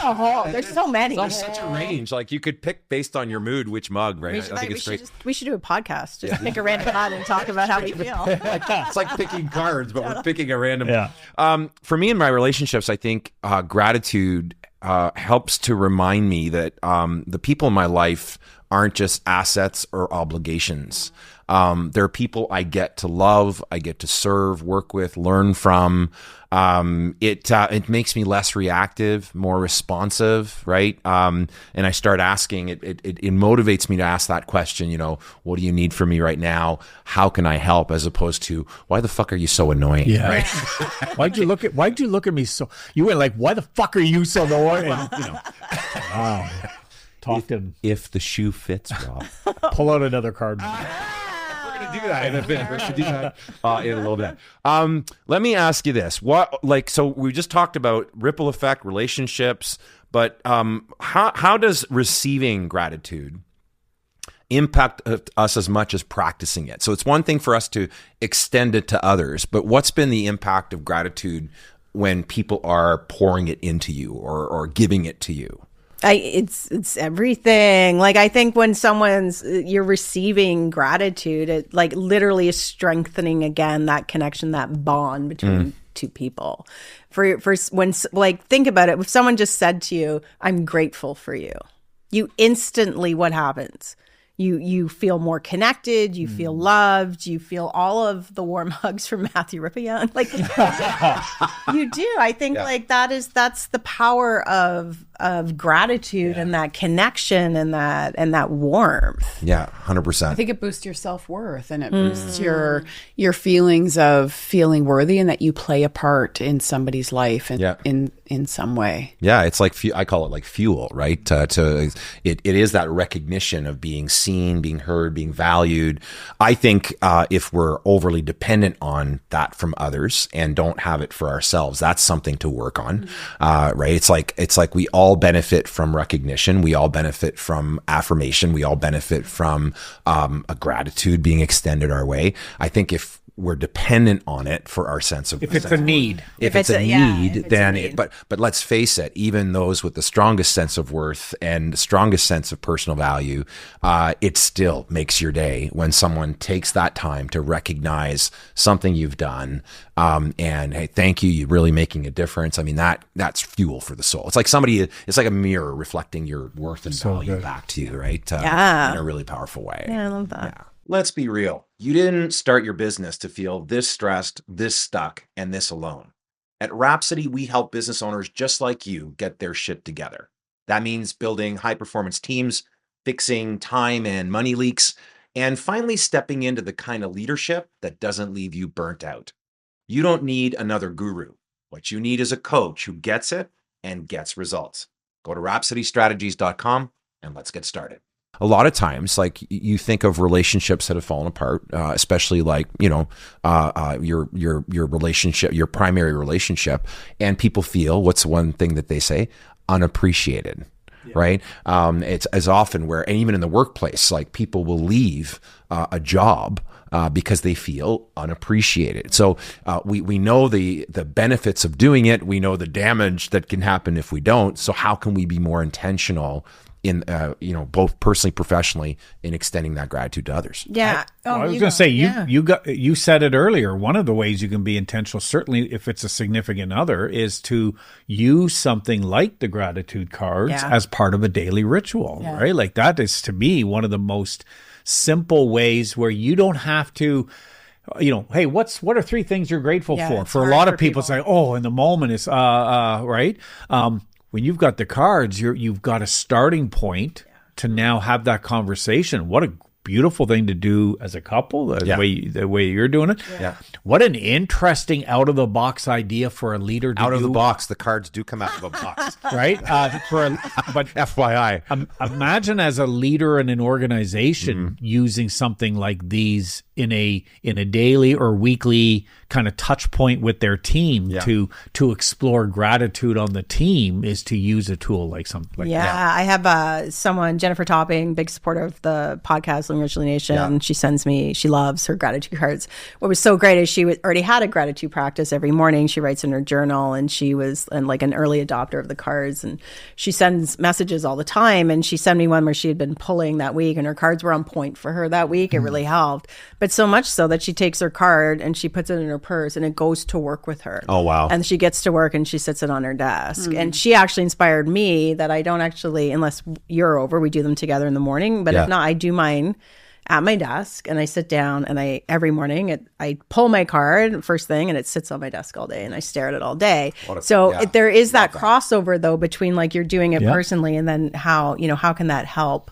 [SPEAKER 1] so many.
[SPEAKER 2] There's such a range. Like, you could pick based on your mood which mug, right? I think it's great.
[SPEAKER 1] We should do a podcast. Just pick a random mug and talk about how we feel.
[SPEAKER 2] It's like picking cards, but we're picking a random. For me in my relationships, I think gratitude helps to remind me that the people in my life aren't just assets or obligations. There are people I get to love, I get to serve, work with, learn from. It makes me less reactive, more responsive, right? And I start asking. It motivates me to ask that question. What do you need from me right now? How can I help? As opposed to, why the fuck are you so annoying?
[SPEAKER 3] Yeah.
[SPEAKER 2] Right?
[SPEAKER 3] Why'd you look at me so? You went like, why the fuck are you so annoying? Wow. Talk to him.
[SPEAKER 2] If the shoe fits, Rob.
[SPEAKER 3] Pull out another card.
[SPEAKER 2] We're going to do that in a bit. We're going to do that in a little bit. Let me ask you this. So we just talked about ripple effect, relationships, but how does receiving gratitude impact us as much as practicing it? So it's one thing for us to extend it to others, but what's been the impact of gratitude when people are pouring it into you or giving it to you?
[SPEAKER 1] It's everything. Like, I think when you're receiving gratitude, it like literally is strengthening again that connection, that bond between to people. Think about it. If someone just said to you, I'm grateful for you, you instantly, what happens? You feel more connected, you feel loved, you feel all of the warm hugs from Matthew Rippian. Like you do. I think that's the power of gratitude and that connection and that warmth.
[SPEAKER 2] Yeah, 100%.
[SPEAKER 4] I think it boosts your self-worth and it boosts your feelings of feeling worthy and that you play a part in somebody's life and in some way.
[SPEAKER 2] Yeah, it's like I call it like fuel, right? It is that recognition of being seen, being heard, being valued. I think if we're overly dependent on that from others and don't have it for ourselves, that's something to work on, right? It's like we all benefit from recognition. We all benefit from affirmation. We all benefit from a gratitude being extended our way. I think if we're dependent on it for our sense of
[SPEAKER 3] if it's a need.
[SPEAKER 2] If it's a need, then but let's face it, even those with the strongest sense of worth and the strongest sense of personal value, it still makes your day when someone takes that time to recognize something you've done, and hey, thank you, you're really making a difference. I mean, that's fuel for the soul. It's like it's like a mirror reflecting your worth and value back to you, right? In a really powerful way.
[SPEAKER 1] Yeah, I love that.
[SPEAKER 2] Yeah. Let's be real. You didn't start your business to feel this stressed, this stuck, and this alone. At Rhapsody, we help business owners just like you get their shit together. That means building high-performance teams, fixing time and money leaks, and finally stepping into the kind of leadership that doesn't leave you burnt out. You don't need another guru. What you need is a coach who gets it and gets results. Go to rhapsodystrategies.com and let's get started. A lot of times, like you think of relationships that have fallen apart, especially like, your relationship, your primary relationship, and people feel, what's one thing that they say? Unappreciated, right? It's as often where, and even in the workplace, like people will leave a job because they feel unappreciated. So we know the benefits of doing it. We know the damage that can happen if we don't. So how can we be more intentional in both personally, professionally, in extending that gratitude to others?
[SPEAKER 1] Yeah.
[SPEAKER 3] I was going to say you said it earlier. One of the ways you can be intentional, certainly if it's a significant other, is to use something like the gratitude cards as part of a daily ritual, right? Like that is, to me, one of the most simple ways where you don't have to. Hey, what are 3 things you're grateful for? For a lot of people, say, in the moment is right. When you've got the cards, you've got a starting point to now have that conversation. What a beautiful thing to do as a couple, the way you're doing it.
[SPEAKER 2] Yeah.
[SPEAKER 3] What an interesting out-of-the-box idea for a leader to do.
[SPEAKER 2] Out of the box. The cards do come out of a box.
[SPEAKER 3] Right? But
[SPEAKER 2] FYI.
[SPEAKER 3] Imagine as a leader in an organization using something like these in a daily or weekly kind of touch point with their team to explore gratitude on the team, is to use a tool like something like that.
[SPEAKER 1] I have someone, Jennifer Topping, big supporter of the podcast Living Richly Nation. She loves her gratitude cards. What was so great is she already had a gratitude practice every morning. She writes in her journal, and she was like an early adopter of the cards, and she sends messages all the time. And she sent me one where she had been pulling that week, and her cards were on point for her that week. It really helped. But so much so that she takes her card and she puts it in her purse and it goes to work with her.
[SPEAKER 2] Oh, wow.
[SPEAKER 1] And she gets to work and she sits it on her desk. And she actually inspired me that I don't actually, unless you're over, we do them together in the morning. But if not, I do mine at my desk and I sit down and every morning I pull my card first thing and it sits on my desk all day and I stare at it all day. There is that crossover though between like you're doing it personally and then how can that help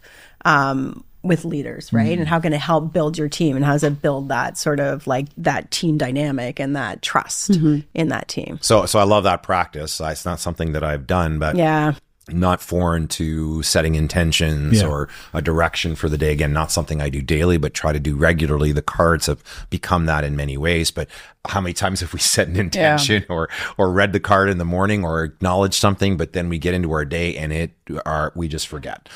[SPEAKER 1] with leaders, right? And how can it help build your team, and how does it build that sort of like that team dynamic and that trust in that team?
[SPEAKER 2] So I love that practice. It's not something that I've done, but not foreign to setting intentions or a direction for the day. Again, not something I do daily, but try to do regularly. The cards have become that in many ways. But how many times have we set an intention or read the card in the morning or acknowledged something, but then we get into our day and we just forget.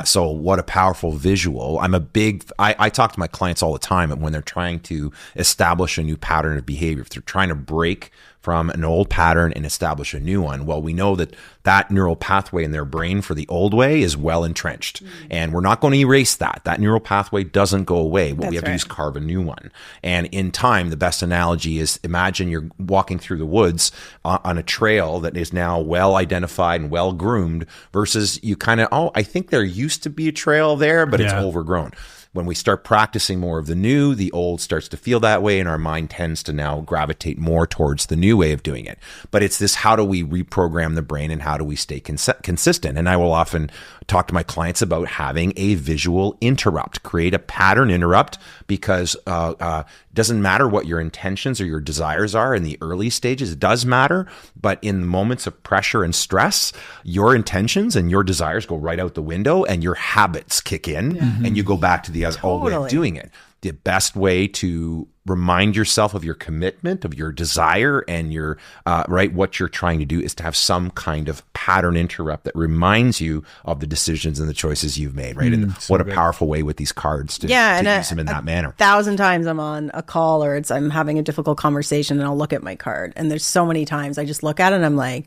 [SPEAKER 2] So what a powerful visual. I talk to my clients all the time when they're trying to establish a new pattern of behavior. If they're trying to break from an old pattern and establish a new one. Well, we know that that neural pathway in their brain for the old way is well entrenched, and we're not going to erase that. That neural pathway doesn't go away. What we have to do is carve a new one. And in time, the best analogy is, imagine you're walking through the woods on a trail that is now well identified and well groomed, versus you kind of, I think there used to be a trail there, but it's overgrown. When we start practicing more of the new, the old starts to feel that way, and our mind tends to now gravitate more towards the new way of doing it. But it's this, how do we reprogram the brain and how do we stay consistent? And I will often talk to my clients about having a visual interrupt, create a pattern interrupt, because it doesn't matter what your intentions or your desires are in the early stages. It does matter, but in moments of pressure and stress, your intentions and your desires go right out the window, and your habits kick in, and you go back to the old way of doing it. The best way to remind yourself of your commitment, of your desire, and your what you're trying to do is to have some kind of pattern interrupt that reminds you of the decisions and the choices you've made, right? And what a powerful way with these cards to use them in that manner.
[SPEAKER 1] 1,000 times I'm on a call, or I'm having a difficult conversation, and I'll look at my card, and there's so many times I just look at it and I'm like,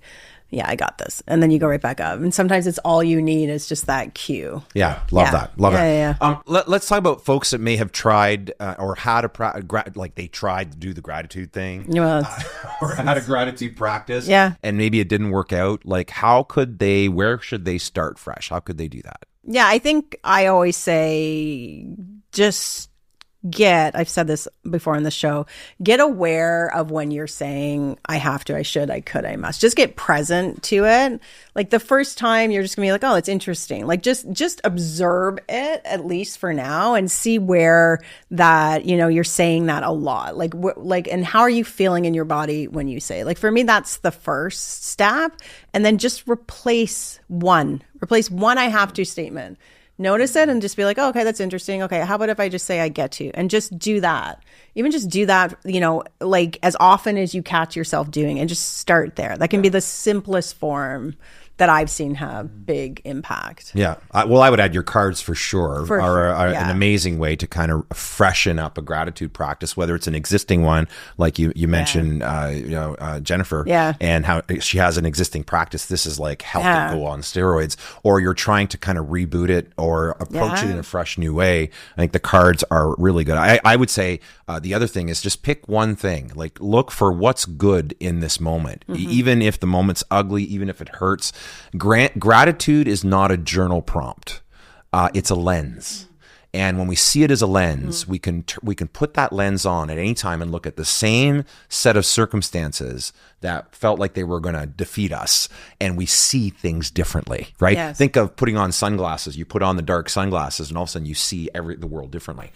[SPEAKER 1] yeah, I got this. And then you go right back up. And sometimes it's all you need is just that cue.
[SPEAKER 2] Yeah. Love that. Love that. Let's talk about folks that may have tried or had they tried to do the gratitude thing or had a gratitude practice.
[SPEAKER 1] Yeah.
[SPEAKER 2] And maybe it didn't work out. Like, where should they start fresh? How could they do that?
[SPEAKER 1] Yeah. I think I always say, I've said this before on the show, get aware of when you're saying, I have to, I should, I could, I must. Just get present to it. Like the first time you're just gonna be like, oh, it's interesting. Like just observe it, at least for now, and see where that, you're saying that a lot. And how are you feeling in your body when you say it? Like for me, that's the first step. And then just replace one I have to statement. Notice it and just be like, oh, okay, that's interesting. Okay, how about if I just say I get to? And just do that. Even just do that, like as often as you catch yourself doing, and just start there. That can be the simplest form that I've seen have big impact.
[SPEAKER 2] Yeah. I would add your cards for sure are an amazing way to kind of freshen up a gratitude practice, whether it's an existing one, like you mentioned, Jennifer, and how she has an existing practice. This is like helping go on steroids, or you're trying to kind of reboot it or approach it in a fresh new way. I think the cards are really good. I would say the other thing is just pick one thing, like look for what's good in this moment, even if the moment's ugly, even if it hurts. Gratitude is not a journal prompt. It's a lens. And when we see it as a lens, we can put that lens on at any time and look at the same set of circumstances that felt like they were going to defeat us, and we see things differently, right? Yes. Think of putting on sunglasses. You put on the dark sunglasses, and all of a sudden you see the world differently.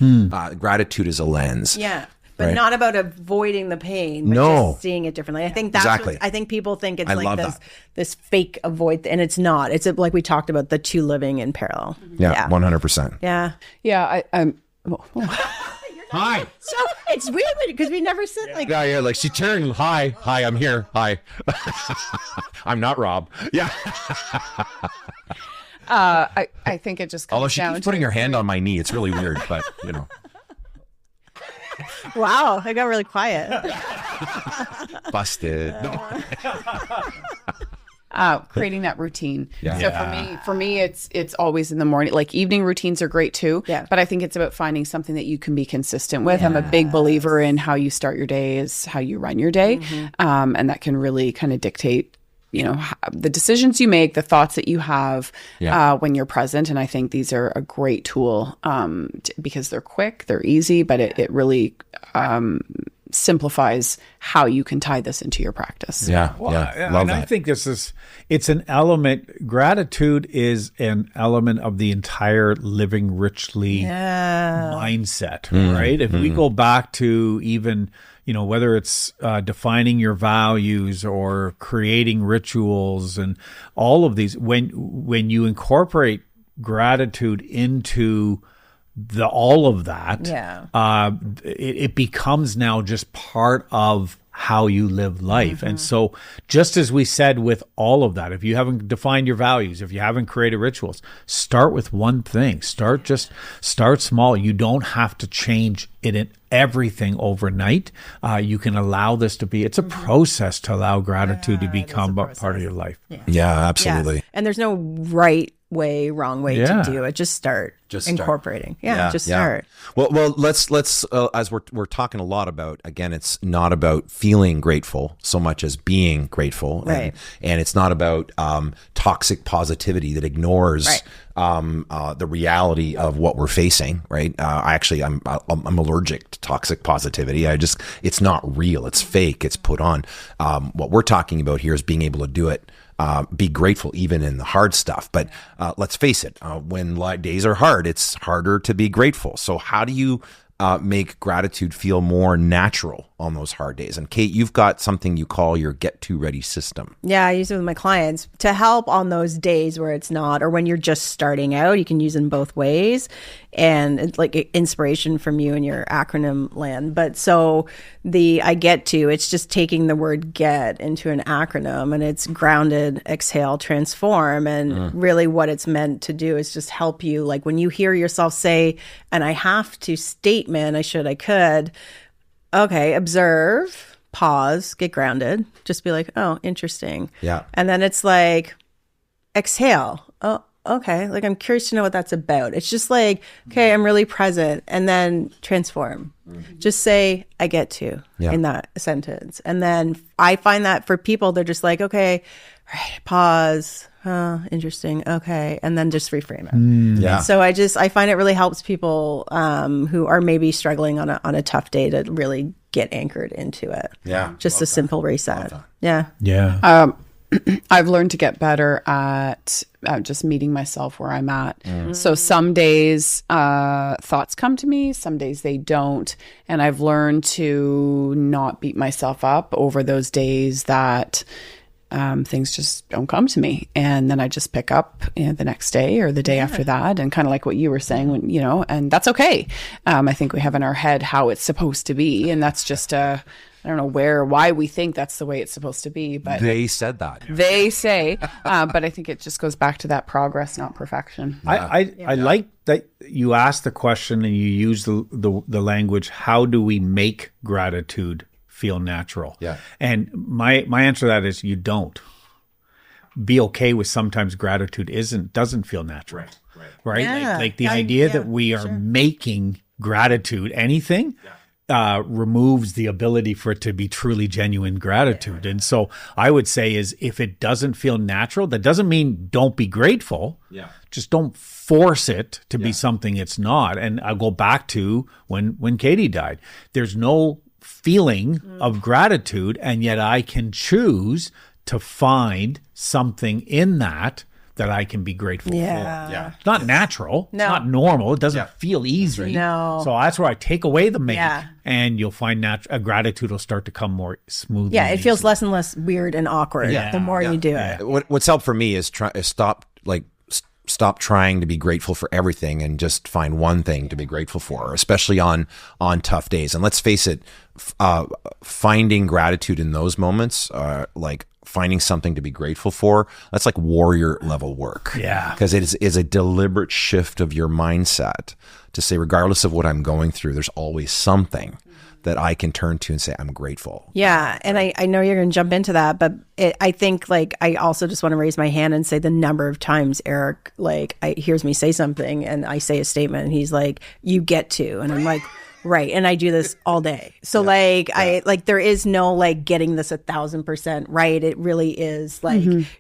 [SPEAKER 2] Gratitude is a lens.
[SPEAKER 1] Yeah. But not about avoiding the pain, but just seeing it differently. I think that's I think people think it's like this fake avoid, and it's not. It's like we talked about, the two living in parallel.
[SPEAKER 2] Yeah, 100%.
[SPEAKER 1] Yeah.
[SPEAKER 4] Yeah,
[SPEAKER 2] Hi.
[SPEAKER 1] So it's weird because we never sit like
[SPEAKER 2] that. Yeah, like she turned, hi, I'm here, hi. I'm not Rob. Yeah.
[SPEAKER 4] I think it just comes
[SPEAKER 2] although she keeps putting her hand on my knee, it's really weird, but
[SPEAKER 1] Wow, I got really quiet.
[SPEAKER 2] Busted.
[SPEAKER 4] Creating that routine. Yeah. So for me, it's always in the morning. Like evening routines are great too. Yeah. But I think it's about finding something that you can be consistent with. I'm a big believer in how you start your day is how you run your day, and that can really kind of dictate the decisions you make, the thoughts that you have when you're present. And I think these are a great tool because they're quick, they're easy, but it really simplifies how you can tie this into your practice.
[SPEAKER 2] Love that.
[SPEAKER 3] I think it's an element. Gratitude is an element of the entire living richly mindset, right? If we go back to even, whether it's defining your values or creating rituals and all of these, when you incorporate gratitude into all of that, it becomes now just part of how you live life. And so just as we said with all of that, if you haven't defined your values, if you haven't created rituals, start with one thing. Start small. You don't have to change it in everything overnight. You can allow this to be, it's a process to allow gratitude to become a part of your life.
[SPEAKER 2] Yeah, absolutely.
[SPEAKER 1] Yeah. And there's no right way, wrong way to do it. Just start incorporating. Just start.
[SPEAKER 2] Well, let's as we're talking a lot about, again, it's not about feeling grateful so much as being grateful,
[SPEAKER 1] right?
[SPEAKER 2] And it's not about toxic positivity that ignores the reality of what we're facing, right? I'm allergic to toxic positivity. It's not real. It's fake. It's put on. What we're talking about here is being able to do it. Be grateful even in the hard stuff. But let's face it, when days are hard, it's harder to be grateful. So how do you make gratitude feel more natural on those hard days? And Kate, you've got something you call your get to ready system.
[SPEAKER 1] Yeah, I use it with my clients to help on those days where it's not, or when you're just starting out. You can use it in both ways, and it's like inspiration from you and your acronym land. But so I get to, it's just taking the word get into an acronym, and it's grounded, exhale, transform. And really what it's meant to do is just help you. Like when you hear yourself say, and I have to statement, I should, I could. Okay, observe, pause, get grounded. Just be like, oh, interesting.
[SPEAKER 2] Yeah.
[SPEAKER 1] And then it's like, exhale. Oh, okay. Like, I'm curious to know what that's about. It's just like, okay, I'm really present. And then transform. Just say, I get to in that sentence. And then I find that for people, they're just like, okay, all right, pause. Oh, interesting. Okay. And then just reframe it.
[SPEAKER 2] Yeah.
[SPEAKER 1] So I find it really helps people who are maybe struggling on a tough day to really get anchored into it.
[SPEAKER 2] Yeah.
[SPEAKER 1] Just a simple reset. Yeah.
[SPEAKER 3] Yeah.
[SPEAKER 4] I've learned to get better at just meeting myself where I'm at. So some days thoughts come to me, some days they don't. And I've learned to not beat myself up over those days that things just don't come to me. And then I just pick up the next day or the day after that. And kind of like what you were saying, when, and that's okay. I think we have in our head how it's supposed to be. And that's just I don't know why we think that's the way it's supposed to be, but
[SPEAKER 2] they said that.
[SPEAKER 4] They say, but I think it just goes back to that progress, not perfection.
[SPEAKER 3] I like that you asked the question and you use the language, how do we make gratitude feel natural?
[SPEAKER 2] Yeah.
[SPEAKER 3] And my answer to that is you don't. Be okay with sometimes gratitude doesn't feel natural. Right?
[SPEAKER 1] Yeah.
[SPEAKER 3] Like the idea that we are making gratitude anything removes the ability for it to be truly genuine gratitude. And so I would say is if it doesn't feel natural, that doesn't mean don't be grateful.
[SPEAKER 2] Yeah.
[SPEAKER 3] Just don't force it to be something it's not. And I'll go back to when Katie died. There's no feeling of gratitude, and yet I can choose to find something in that I can be grateful for.
[SPEAKER 2] Yeah.
[SPEAKER 3] It's not natural.
[SPEAKER 1] No.
[SPEAKER 3] It's not normal. It doesn't feel easy.
[SPEAKER 1] No.
[SPEAKER 3] So that's where I take away the make,
[SPEAKER 1] Yeah.
[SPEAKER 3] and you'll find gratitude will start to come more smoothly.
[SPEAKER 1] Yeah. It
[SPEAKER 3] and
[SPEAKER 1] feels
[SPEAKER 3] easily.
[SPEAKER 1] less and less weird and awkward the more you do it.
[SPEAKER 2] What's helped for me is stop trying to be grateful for everything and just find one thing to be grateful for, especially on tough days. And let's face it, finding gratitude in those moments, like finding something to be grateful for, that's like warrior level work.
[SPEAKER 3] Yeah.
[SPEAKER 2] Because it is a deliberate shift of your mindset to say, regardless of what I'm going through, there's always something that I can turn to and say, I'm grateful.
[SPEAKER 1] Yeah. And I know you're going to jump into that, but I think like, I also just want to raise my hand and say the number of times Eric, hears me say something and I say a statement and he's like, you get to, and I'm like, right. And I do this all day. So there is no getting this 1,000% right. It really is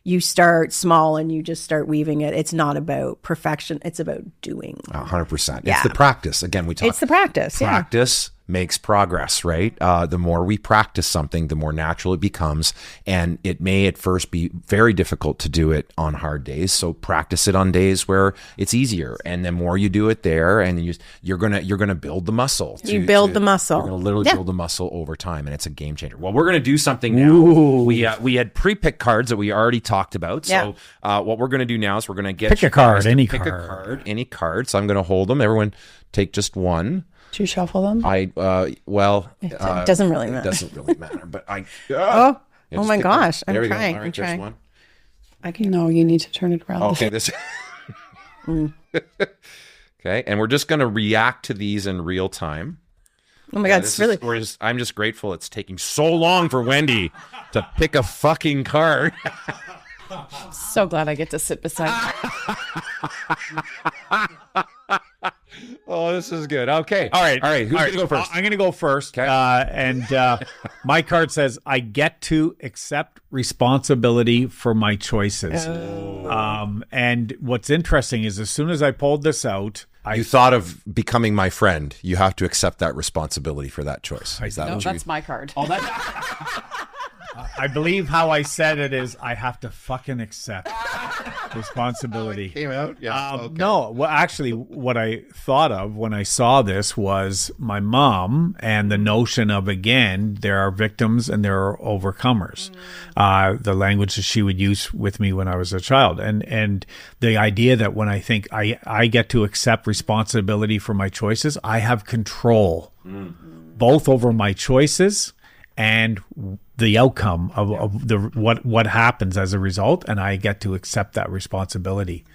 [SPEAKER 1] you start small and you just start weaving it. It's not about perfection. It's about doing.
[SPEAKER 2] 100%.
[SPEAKER 1] Yeah.
[SPEAKER 2] It's the practice. Again, we talk.
[SPEAKER 1] It's the practice.
[SPEAKER 2] Practice makes progress, right? The more we practice something, the more natural it becomes. And it may at first be very difficult to do it on hard days. So practice it on days where it's easier. And the more you do it there, and you're gonna build the muscle.
[SPEAKER 1] You build the muscle.
[SPEAKER 2] You're gonna literally build the muscle over time, and it's a game changer. Well, we're gonna do something now. We had pre-picked cards that we already talked about. So what we're gonna do now is we're gonna get
[SPEAKER 3] pick a card, any
[SPEAKER 2] pick
[SPEAKER 3] card.
[SPEAKER 2] a card, any card. So I'm gonna hold them. Everyone take just one.
[SPEAKER 4] Did you shuffle them?
[SPEAKER 2] It
[SPEAKER 1] doesn't really matter.
[SPEAKER 2] It doesn't really matter, but I.
[SPEAKER 1] Oh
[SPEAKER 2] just
[SPEAKER 1] my
[SPEAKER 2] pick
[SPEAKER 1] gosh!
[SPEAKER 2] one. There
[SPEAKER 1] I'm
[SPEAKER 2] we
[SPEAKER 1] trying.
[SPEAKER 2] go. All right,
[SPEAKER 1] I'm
[SPEAKER 2] there's
[SPEAKER 1] trying.
[SPEAKER 2] one.
[SPEAKER 4] No, you need to turn it around.
[SPEAKER 2] Okay, this. Okay, and we're just going to react to these in real time.
[SPEAKER 1] Oh my God! It's really.
[SPEAKER 2] I'm just grateful it's taking so long for Wendy to pick a fucking card.
[SPEAKER 4] So glad I get to sit beside you.
[SPEAKER 2] Oh, this is good. Okay.
[SPEAKER 3] All right.
[SPEAKER 2] Who's going to go first?
[SPEAKER 3] I'm going to go first.
[SPEAKER 2] Okay.
[SPEAKER 3] And my card says, I get to accept responsibility for my choices. And what's interesting is as soon as I pulled this out,
[SPEAKER 2] You thought of becoming my friend. You have to accept that responsibility for that choice. Is that
[SPEAKER 4] No,
[SPEAKER 2] what you
[SPEAKER 4] that's my card.
[SPEAKER 3] I believe how I said it is I have to fucking accept responsibility.
[SPEAKER 2] came out? Yeah. Okay.
[SPEAKER 3] No, well, actually, what I thought of when I saw this was my mom and the notion of, again, there are victims and there are overcomers. The language that she would use with me when I was a child. And the idea that when I think I get to accept responsibility for my choices, I have control both over my choices and the outcome of the what happens as a result, and I get to accept that responsibility.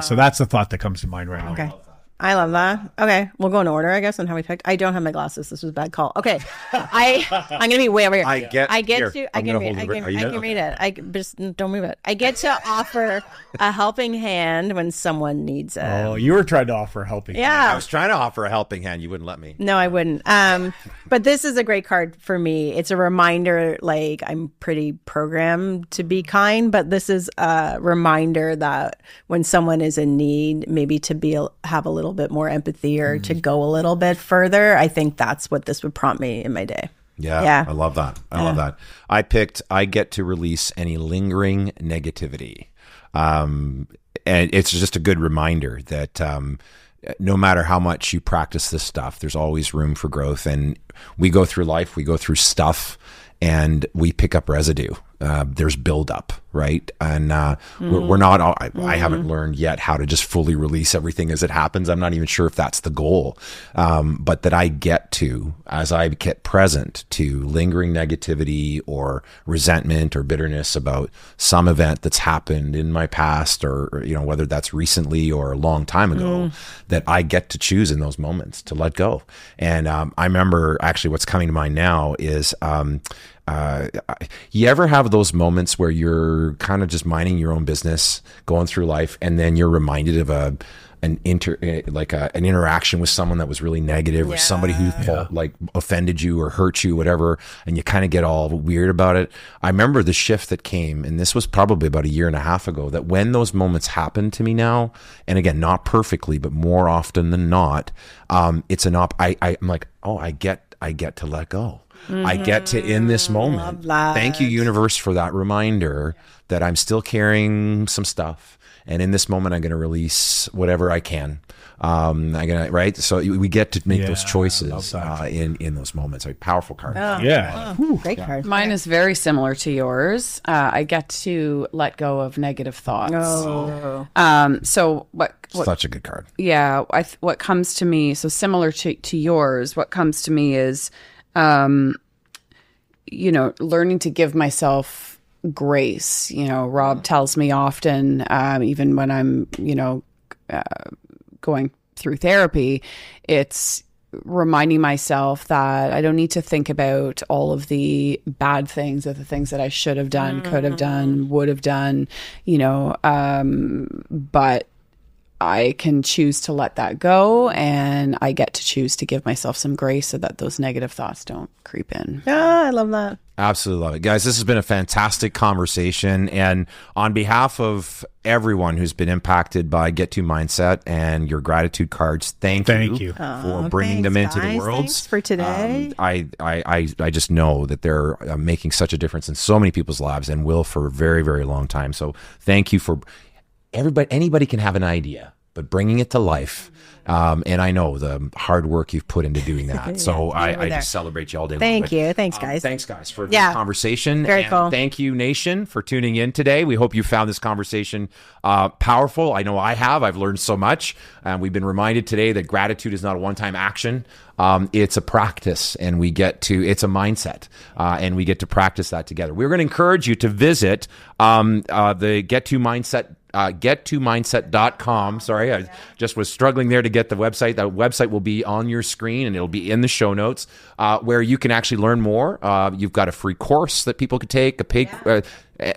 [SPEAKER 3] So that's the thought that comes to mind right now.
[SPEAKER 1] Okay. I love that. Okay, we'll go in order, I guess, on how we picked. I don't have my glasses. This was a bad call. Okay, I'm gonna be way over here. I can read it. I just don't move it. I get to offer a helping hand when someone needs it.
[SPEAKER 3] Oh, you were trying to offer a helping hand.
[SPEAKER 1] Yeah.
[SPEAKER 2] I was trying to offer a helping hand. You wouldn't let me.
[SPEAKER 1] No, I wouldn't. But this is a great card for me. It's a reminder, like, I'm pretty programmed to be kind, but this is a reminder that when someone is in need, maybe to have a little bit more empathy or to go a little bit further. I think that's what this would prompt me in my day.
[SPEAKER 2] Yeah. I love that. I love that. I get to release any lingering negativity. And it's just a good reminder that no matter how much you practice this stuff, there's always room for growth. And we go through life, we go through stuff, and we pick up residue. There's buildup, right? And we're not, I haven't learned yet how to just fully release everything as it happens. I'm not even sure if that's the goal. But that I get to, as I get present to lingering negativity or resentment or bitterness about some event that's happened in my past, or, you know, whether that's recently or a long time ago, that I get to choose in those moments to let go. And I remember actually what's coming to mind now is, you ever have those moments where you're kind of just minding your own business, going through life, and then you're reminded of an interaction with someone that was really negative, or somebody who like offended you or hurt you, whatever, and you kind of get all weird about it? I remember the shift that came, and this was probably about 1.5 years ago, that when those moments happen to me now, and again, not perfectly, but more often than not, I'm like, oh, I get to let go. I get to, in this moment, thank you, universe, for that reminder that I'm still carrying some stuff. And in this moment, I'm going to release whatever I can. Right? So we get to make those choices in those moments. A powerful card.
[SPEAKER 1] Great card.
[SPEAKER 4] Mine is very similar to yours. I get to let go of negative thoughts. So what
[SPEAKER 2] Such a good card.
[SPEAKER 4] Yeah. What comes to me, so similar to yours, what comes to me is, learning to give myself grace. Rob tells me often, even when I'm, going through therapy, it's reminding myself that I don't need to think about all of the bad things or the things that I should have done, could have done, would have done, but I can choose to let that go, and I get to choose to give myself some grace so that those negative thoughts don't creep in.
[SPEAKER 1] I love that.
[SPEAKER 2] Absolutely love it. Guys, this has been a fantastic conversation. And on behalf of everyone who's been impacted by Get To Mindset and your gratitude cards, thank you for bringing them into the world.
[SPEAKER 1] Thanks for today.
[SPEAKER 2] I just know that they're making such a difference in so many people's lives, and will for a very, very long time. So thank you for everybody. Anybody can have an idea. but bringing it to life. And I know the hard work you've put into doing that. So I just celebrate you all day long.
[SPEAKER 1] Thank you. Thanks, guys.
[SPEAKER 2] Thanks, guys, for this conversation.
[SPEAKER 1] Very cool.
[SPEAKER 2] Thank you, Nation, for tuning in today. We hope you found this conversation powerful. I know I have. I've learned so much. We've been reminded today that gratitude is not a one-time action. It's a practice, and it's a mindset, and we get to practice that together. We're going to encourage you to visit the get2mindset.com. Sorry, I just was struggling there to get the website. That website will be on your screen, and it'll be in the show notes, where you can actually learn more. You've got a free course that people could take, a paid.
[SPEAKER 1] And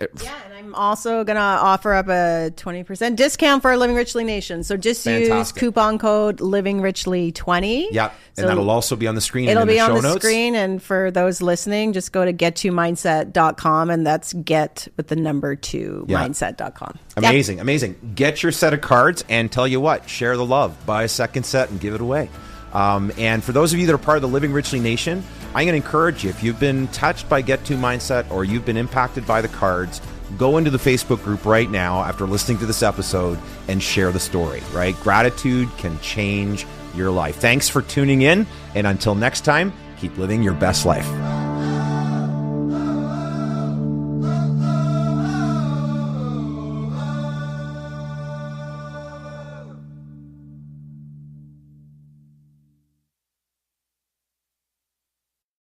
[SPEAKER 1] I'm also going to offer up a 20% discount for our Living Richly Nation. So just use coupon code LivingRichly20.
[SPEAKER 2] Yeah, and that'll also be on the screen.
[SPEAKER 1] It'll
[SPEAKER 2] and in
[SPEAKER 1] be
[SPEAKER 2] the show
[SPEAKER 1] on the
[SPEAKER 2] notes.
[SPEAKER 1] screen. And for those listening, just go to get2mindset.com, and that's get with the number 2 mindset.com.
[SPEAKER 2] Amazing, amazing. Get your set of cards, and tell you what, share the love. Buy a second set and give it away. And for those of you that are part of the Living Richly Nation, I'm going to encourage you, if you've been touched by Get 2 Mindset or you've been impacted by the cards, go into the Facebook group right now after listening to this episode and share the story, right? Gratitude can change your life. Thanks for tuning in. And until next time, keep living your best life.